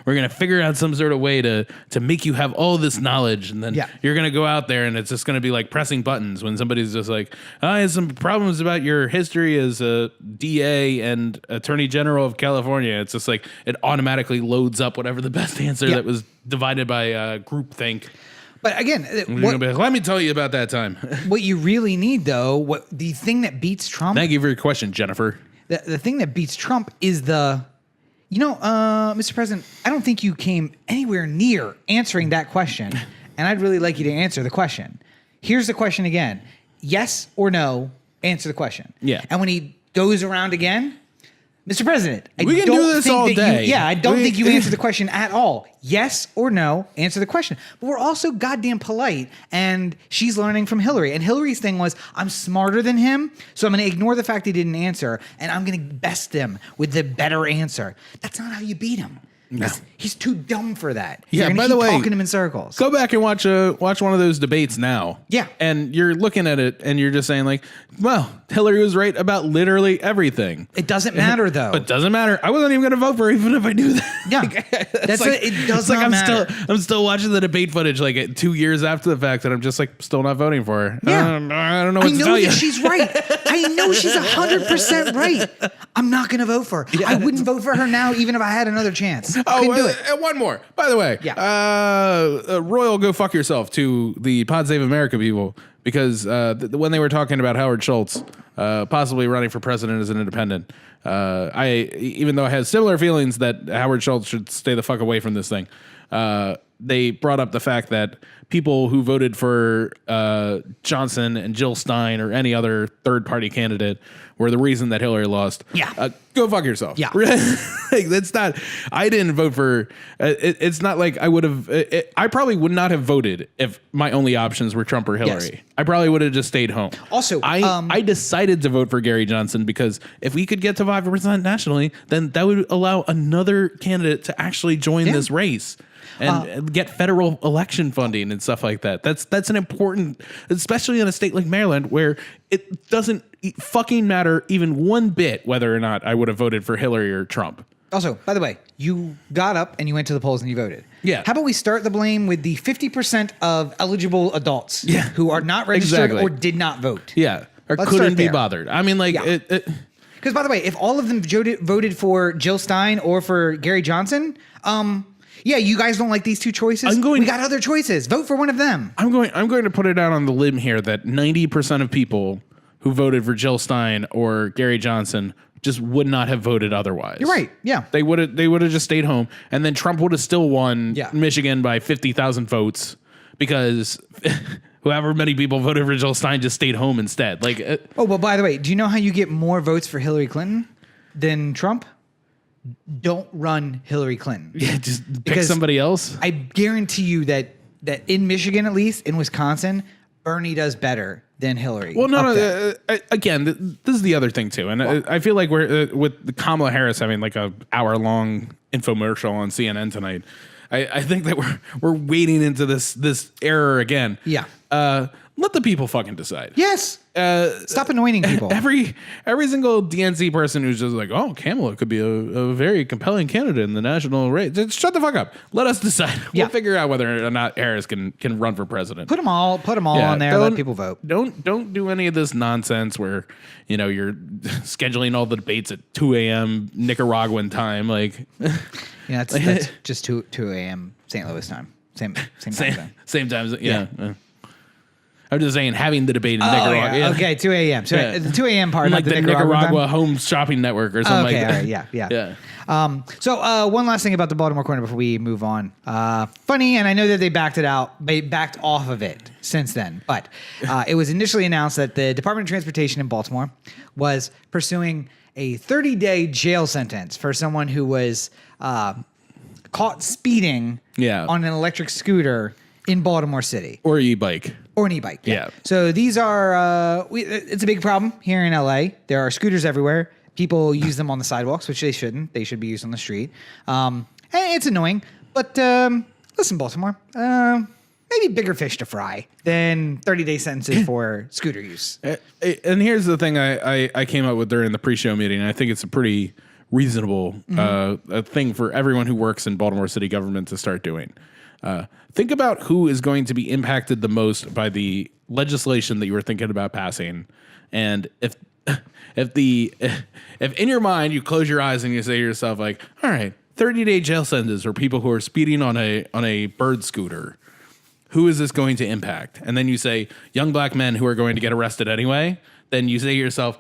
we're going to figure out some sort of way to make you have all this knowledge. And then you're going to go out there and it's just going to be like pressing buttons when somebody's just like, I have some problems about your history as a DA and Attorney General of California. It's just like it automatically loads up whatever the best answer that was divided by groupthink. But again, let me tell you about that time. What you really need, though, the thing that beats Trump. Thank you for your question, Jennifer. The thing that beats Trump is Mr. President, I don't think you came anywhere near answering that question. And I'd really like you to answer the question. Here's the question again. Yes or no, answer the question. Yeah. And when he goes around again, Mr. President, we can do this all day. I don't think you answered the question at all. Yes or no, answer the question. But we're also goddamn polite, and she's learning from Hillary. And Hillary's thing was, I'm smarter than him, so I'm going to ignore the fact he didn't answer, and I'm going to best him with the better answer. That's not how you beat him. No. He's too dumb for that. Yeah, You're by the way, talking him in circles. Go back and watch one of those debates now. Yeah. And you're looking at it and you're just saying like, well, Hillary was right about literally everything. It doesn't matter though. It doesn't matter. I wasn't even going to vote for her even if I knew that. Yeah. It does not matter. I'm still watching the debate footage like 2 years after the fact and I'm just like still not voting for her. Yeah. I don't know what to tell you. She's right. I know she's 100% right. I'm not going to vote for her. Yeah. I wouldn't vote for her now even if I had another chance. Couldn't do it. One more. By the way, royal go fuck yourself to the Pod Save America people because when they were talking about Howard Schultz possibly running for president as an independent, even though I had similar feelings that Howard Schultz should stay the fuck away from this thing, they brought up the fact that people who voted for Johnson and Jill Stein or any other third-party candidate were the reason that Hillary lost. Yeah. Go fuck yourself. Yeah. Like, that's not, I didn't vote for, it's not like I would have, I probably would not have voted if my only options were Trump or Hillary. Yes. I probably would have just stayed home. Also, I decided to vote for Gary Johnson because if we could get to 5% nationally, then that would allow another candidate to actually join this race. And get federal election funding and stuff like that. That's an important, especially in a state like Maryland, where it doesn't fucking matter even one bit whether or not I would have voted for Hillary or Trump. Also, by the way, you got up and you went to the polls and you voted. Yeah. How about we start the blame with the 50% of eligible adults who are not registered or did not vote? Yeah. Or couldn't be bothered. I mean, like, because by the way, if all of them voted for Jill Stein or for Gary Johnson, yeah, you guys don't like these two choices? We got other choices. Vote for one of them. I'm going to put it out on the limb here that 90% of people who voted for Jill Stein or Gary Johnson just would not have voted otherwise. You're right. Yeah. They would have just stayed home, and then Trump would have still won Michigan by 50,000 votes because however many people voted for Jill Stein just stayed home instead. Like, well, by the way, do you know how you get more votes for Hillary Clinton than Trump? Don't run Hillary Clinton. Yeah, just pick somebody else. I guarantee you that in Michigan, at least in Wisconsin, Bernie does better than Hillary. Well, no. Again, this is the other thing too, and I feel like we're with Kamala Harris having like a hour-long infomercial on CNN tonight. I think that we're wading into this error again. Yeah. let the people fucking decide. Yes. Stop anointing people. Every single DNC person who's just like, oh, Kamala could be a very compelling candidate in the national race. Just shut the fuck up. Let us decide. Yeah. We'll figure out whether or not Harris can run for president. Put them all on there. Let people vote. Don't do any of this nonsense where you're scheduling all the debates at 2 a.m. Nicaraguan time. Like, yeah, that's just 2 a.m. St. Louis time. Same time zone. Same time. Yeah. I'm just saying, having the debate in Nicaragua. Yeah. Okay, 2 a.m. So the 2 a.m. part, like not the Nicaragua home shopping network or something like that. All right, yeah. So one last thing about the Baltimore Corner before we move on. Funny, and I know that they backed off of it since then, but it was initially announced that the Department of Transportation in Baltimore was pursuing a 30-day jail sentence for someone who was caught speeding on an electric scooter in Baltimore City. Or e-bike. Or an e-bike. Yeah. So these are, it's a big problem here in LA. There are scooters everywhere. People use them on the sidewalks, which they shouldn't. They should be used on the street. And it's annoying. But listen, Baltimore, maybe bigger fish to fry than 30-day sentences for scooter use. And here's the thing I came up with during the pre-show meeting. I think it's a pretty reasonable a thing for everyone who works in Baltimore city government to start doing. Think about who is going to be impacted the most by the legislation that you were thinking about passing, and if in your mind you close your eyes and you say to yourself like, all right, 30-day jail sentences for people who are speeding on a bird scooter, who is this going to impact? And then you say young black men who are going to get arrested anyway. Then you say to yourself,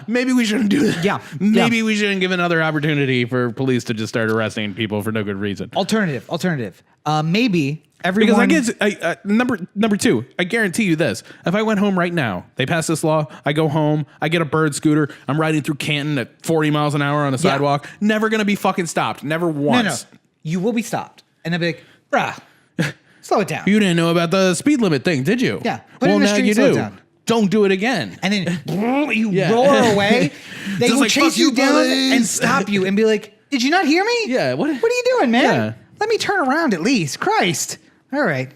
maybe we shouldn't do that. Yeah. Maybe we shouldn't give another opportunity for police to just start arresting people for no good reason. Alternative. Maybe everyone... Because I guess, number two, I guarantee you this. If I went home right now, they pass this law, I go home, I get a bird scooter, I'm riding through Canton at 40 miles an hour on a sidewalk, never going to be fucking stopped. Never once. No. You will be stopped. And they'll be like, bruh, slow it down. You didn't know about the speed limit thing, did you? Yeah. Well, now you do. Don't do it again. And then you roar away. They will chase you down and stop you and be like, did you not hear me? Yeah. What are you doing, man? Yeah. Let me turn around at least. Christ. All right.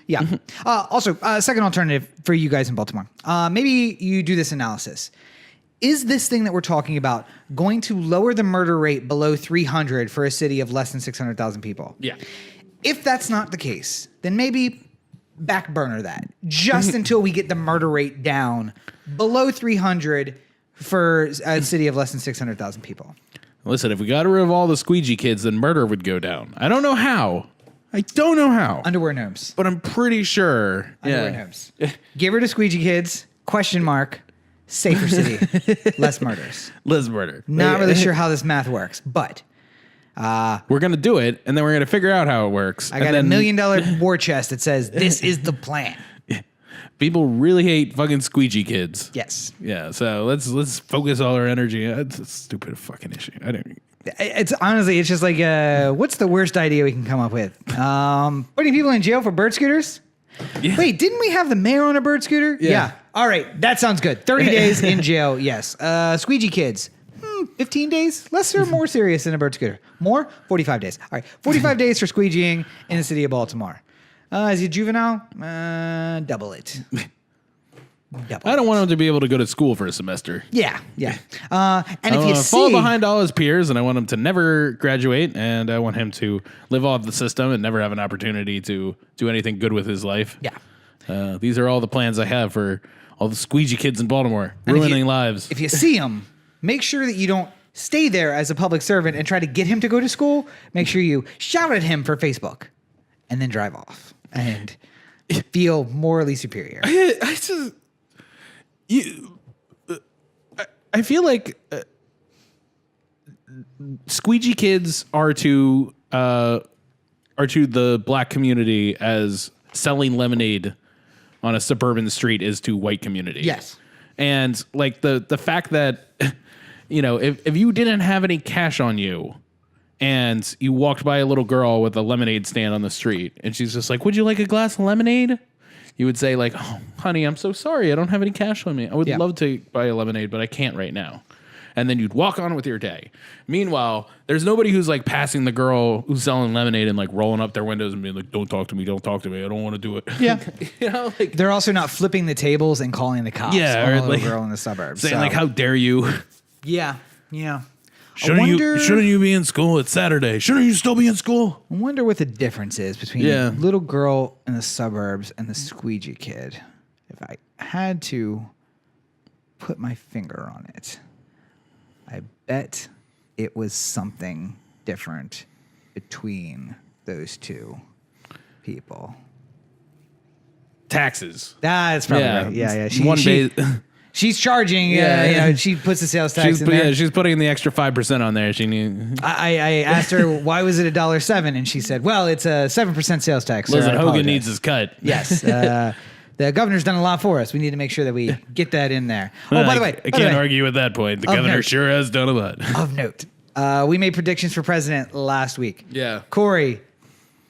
Yeah. Also, second alternative for you guys in Baltimore. Maybe you do this analysis. Is this thing that we're talking about going to lower the murder rate below 300 for a city of less than 600,000 people? Yeah. If that's not the case, then maybe back burner that just until we get the murder rate down below 300 for a city of less than 600,000 people. Listen, if we got rid of all the squeegee kids, then murder would go down. I don't know how. Underwear gnomes. But I'm pretty sure. Underwear gnomes. Get rid of squeegee kids, ? Safer city, less murders. Less murder. Not really sure how this math works, but... we're going to do it, and then we're going to figure out how it works. I got $1 million war chest that says, this is the plan. People really hate fucking squeegee kids. Yes. Yeah, so let's focus all our energy. It's a stupid fucking issue. It's honestly, it's just like, what's the worst idea we can come up with? Putting people in jail for bird scooters? Yeah. Wait, didn't we have the mayor on a bird scooter? Yeah. All right, that sounds good. 30 days in jail, yes. Squeegee kids. 15 days? Less or more serious than a bird scooter? More? 45 days. All right. 45 days for squeegeeing in the city of Baltimore. Is he juvenile? Double it. I don't want him to be able to go to school for a semester. Yeah. And if you fall behind all his peers, and I want him to never graduate, and I want him to live off the system and never have an opportunity to do anything good with his life. Yeah. These are all the plans I have for all the squeegee kids in Baltimore, ruining lives. If you see him, make sure that you don't stay there as a public servant and try to get him to go to school. Make sure you shout at him for Facebook and then drive off and feel morally superior. I feel like squeegee kids are to the black community as selling lemonade on a suburban street is to white community. Yes. And like the fact that, if you didn't have any cash on you and you walked by a little girl with a lemonade stand on the street and she's just like, would you like a glass of lemonade? You would say like, oh, honey, I'm so sorry. I don't have any cash on me. I would love to buy a lemonade, but I can't right now. and then you'd walk on with your day. Meanwhile, there's nobody who's like passing the girl who's selling lemonade and like rolling up their windows and being like, don't talk to me, I don't want to do it. Yeah. You know, like They're also not flipping the tables and calling the cops Yeah, on or a little like girl in the suburbs. saying So, like, how dare you? yeah. I Shouldn't wonder, you be in school? It's Saturday. Shouldn't you still be in school? I wonder what the difference is between little girl in the suburbs and the squeegee kid. If I had to put my finger on it, I bet it was something different between those two people. Taxes. That's probably right. Yeah. She's charging. She puts the sales tax in there. Yeah, she's putting the extra 5% on there. She knew. I asked her why was it $1.07, and she said, "Well, it's a 7% sales tax." Listen, Hogan needs his cut. Yes, the governor's done a lot for us. We need to make sure that we get that in there. Oh, by the way, I can't argue with that point. The governor sure has done a lot. Of note, we made predictions for president last week. Yeah, Corey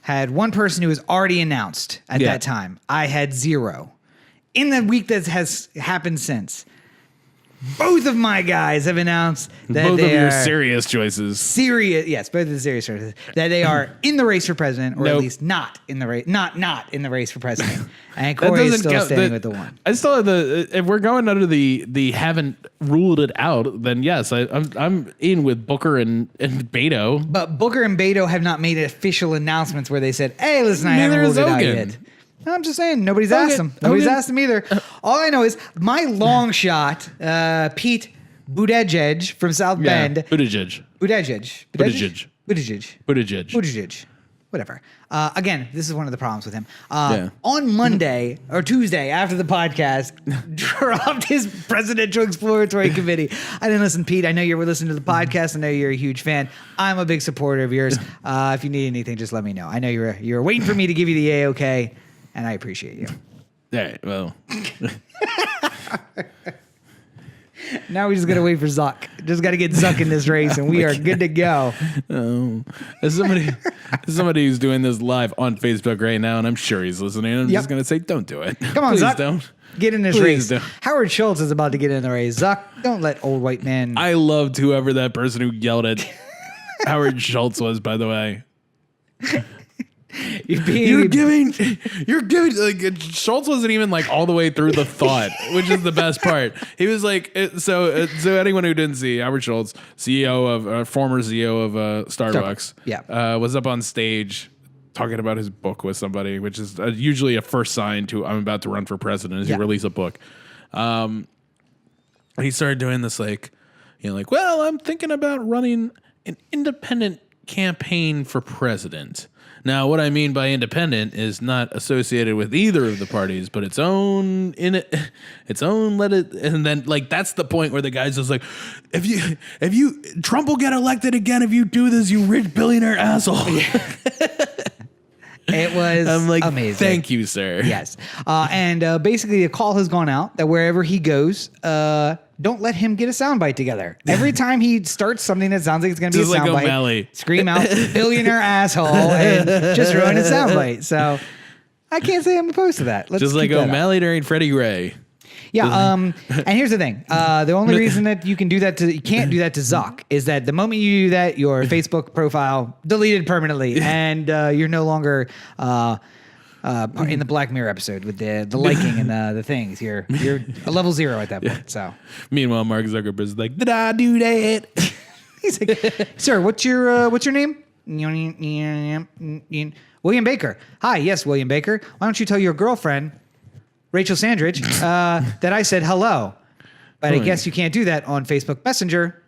had one person who was already announced at that time. I had 0. In the week that has happened since, both of my guys have announced that both they of your are serious choices. Yes, both of the serious choices that they are in the race for president, or at least not in the race, not in the race for president. And Corey is still standing with the one. I still have if we're going under the haven't ruled it out, then yes, I'm in with Booker and Beto. But Booker and Beto have not made official announcements where they said, "Hey, listen, I haven't ruled it out yet." I'm just saying, nobody's asked them. Nobody's asked them either. All I know is my long shot, Pete Buttigieg from South Bend. Buttigieg. Whatever. Again, this is one of the problems with him. On Monday or Tuesday after the podcast, dropped his presidential exploratory committee. I didn't listen, Pete. I know you were listening to the podcast. I know you're a huge fan. I'm a big supporter of yours. If you need anything, just let me know. I know you're waiting for me to give you the A-OK. And I appreciate you. All right, well. Now we just got to wait for Zuck. Just got to get Zuck in this race, and we are good to go. As somebody who's doing this live on Facebook right now, and I'm sure he's listening, I'm just going to say, don't do it. Come on, Please Zuck. Don't. Get in this Please race. don't. Howard Schultz is about to get in the race. Zuck, don't let old white man. I loved whoever that person who yelled at Howard Schultz was, by the way. You're giving like Schultz wasn't even like all the way through the thought, which is the best part. He was like, so anyone who didn't see, Howard Schultz, former CEO of Starbucks, was up on stage talking about his book with somebody, which is usually a first sign to I'm about to run for president, is you release a book. He started doing this like, well, I'm thinking about running an independent campaign for president. Now, what I mean by independent is not associated with either of the parties, but its own let it, and then like that's the point where the guy's just like, if you Trump will get elected again if you do this, you rich billionaire asshole. It was amazing. Thank you, sir. Yes. And basically the call has gone out that wherever he goes, don't let him get a soundbite together. Every time he starts something that sounds like it's going to be a soundbite, scream out billionaire asshole and just ruin a soundbite. So I can't say I'm opposed to that. Let's just like O'Malley during Freddie Gray. Yeah. And here's the thing. The only reason that you can't do that to Zuck is that the moment you do that, your Facebook profile deleted permanently, and you're no longer in the Black Mirror episode with the liking and the things. You're a level 0 at that point. So meanwhile, Mark Zuckerberg's like, did I do that? He's like, sir, what's your name? William Baker. Hi, yes, William Baker. Why don't you tell your girlfriend, Rachel Sandridge, that I said hello? But I guess you can't do that on Facebook Messenger.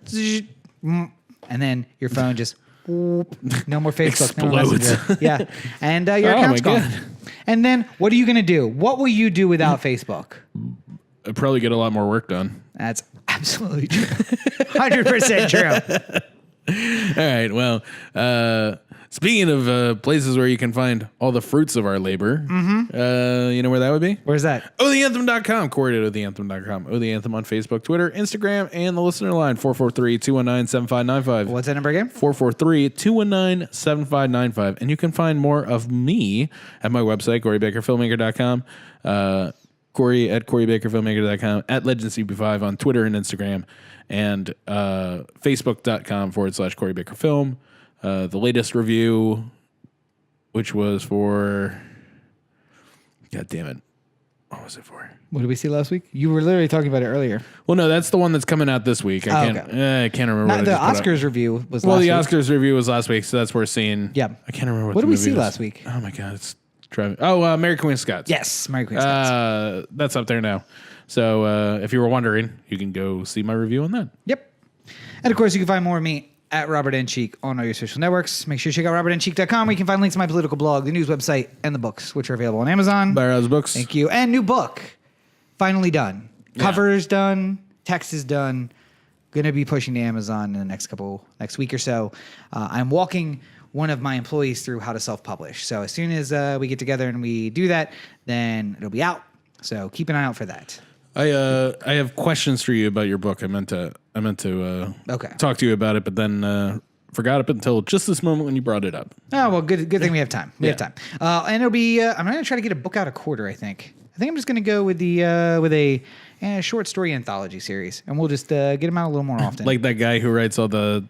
And then your phone just no more Facebook, no more Messenger. Yeah, and your account's gone. God. And then what are you going to do? What will you do without Facebook? I'd probably get a lot more work done. That's absolutely true. 100% true. All right. Well, speaking of places where you can find all the fruits of our labor, you know where that would be? Where's that? OTheAnthem.com. Corey at OTheAnthem.com. O The Anthem on Facebook, Twitter, Instagram, and the listener line, 443-219-7595. What's that number again? 443-219-7595. And you can find more of me at my website, CoreyBakerFilmmaker.com. Corey at CoreyBakerFilmmaker.com, at LegendsCP5 on Twitter and Instagram, and Facebook.com/CoreyBakerFilm. The latest review, which was for... God damn it. What was it for? What did we see last week? You were literally talking about it earlier. Well, no, that's the one that's coming out this week. I can't remember. Not the Oscars review was well, last the week. Oscars review was last week, so that's worth seeing. Yeah. I can't remember What the did we movie see was. last week? Oh my god, it's driving. Oh, Mary Queen of Scots. Yes, Mary Queen of Scots. That's up there now. So if you were wondering, you can go see my review on that. Yep. And of course, you can find more of me at Robert N. Cheek on all your social networks. Make sure you check out robertncheek.com where you can find links to my political blog, the news website, and the books, which are available on Amazon. Buy Rob's books. Thank you. And new book. Finally done. Cover is done. Text is done. Going to be pushing to Amazon in the next week or so. I'm walking one of my employees through how to self-publish. So as soon as we get together and we do that, then it'll be out. So keep an eye out for that. I have questions for you about your book. I meant to talk to you about it, but then forgot it until just this moment when you brought it up. Oh well, good thing we have time. We have time, and it'll be. I'm going to try to get a book out a quarter. I think I'm just going to go with a short story anthology series, and we'll just get them out a little more often. Like that guy who writes all the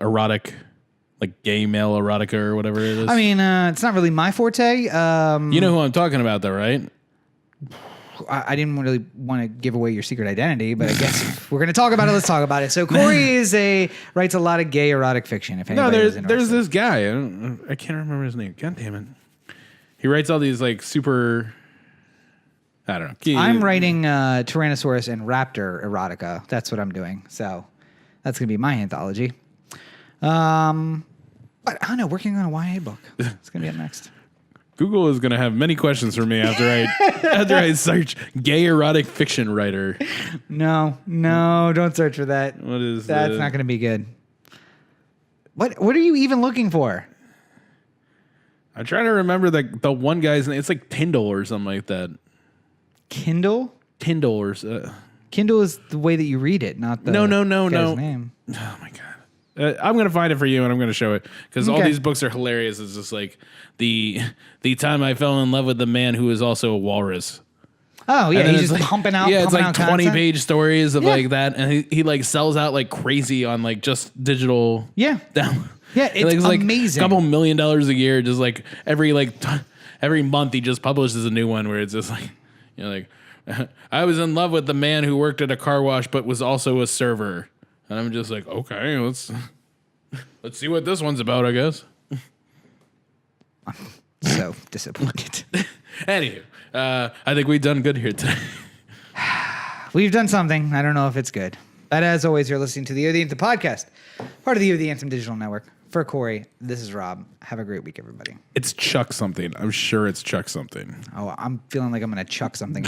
erotic, like gay male erotica or whatever it is. I mean, it's not really my forte. You know who I'm talking about, though, right? I didn't really want to give away your secret identity, but I guess if we're going to talk about it, let's talk about it. So Corey writes a lot of gay erotic fiction. If anybody there's this guy. I can't remember his name. God damn it. He writes all these like super... I don't know. I'm writing Tyrannosaurus and Raptor erotica. That's what I'm doing. So that's going to be my anthology. But I don't know, working on a YA book. It's going to be up next. Google is going to have many questions for me after I search gay erotic fiction writer. No, don't search for that. What is That's not going to be good. What are you even looking for? I'm trying to remember the one guy's name. It's like Tyndall or something like that. Kindle? Tyndall or Kindle is the way that you read it, not the no. guy's name. Oh my god. I'm gonna find it for you and I'm gonna show it because all these books are hilarious. It's just like the time I fell in love with the man who is also a walrus. Oh yeah, he's just like, pumping out. Yeah, it's like 20 content. page stories of like that, and he like sells out like crazy on like just digital. Yeah, down. Yeah, it's like amazing. A couple $1 million a year, just like every month he just publishes a new one where it's just like I was in love with the man who worked at a car wash but was also a server. And I'm just like, okay, let's see what this one's about, I guess. I'm so disappointed. Anywho, I think we've done good here today. We've done something. I don't know if it's good. But as always, you're listening to the O The Anthem podcast, part of the O The Anthem digital network. For Corey, this is Rob. Have a great week, everybody. It's Chuck something. I'm sure it's Chuck something. Oh, I'm feeling like I'm going to chuck something.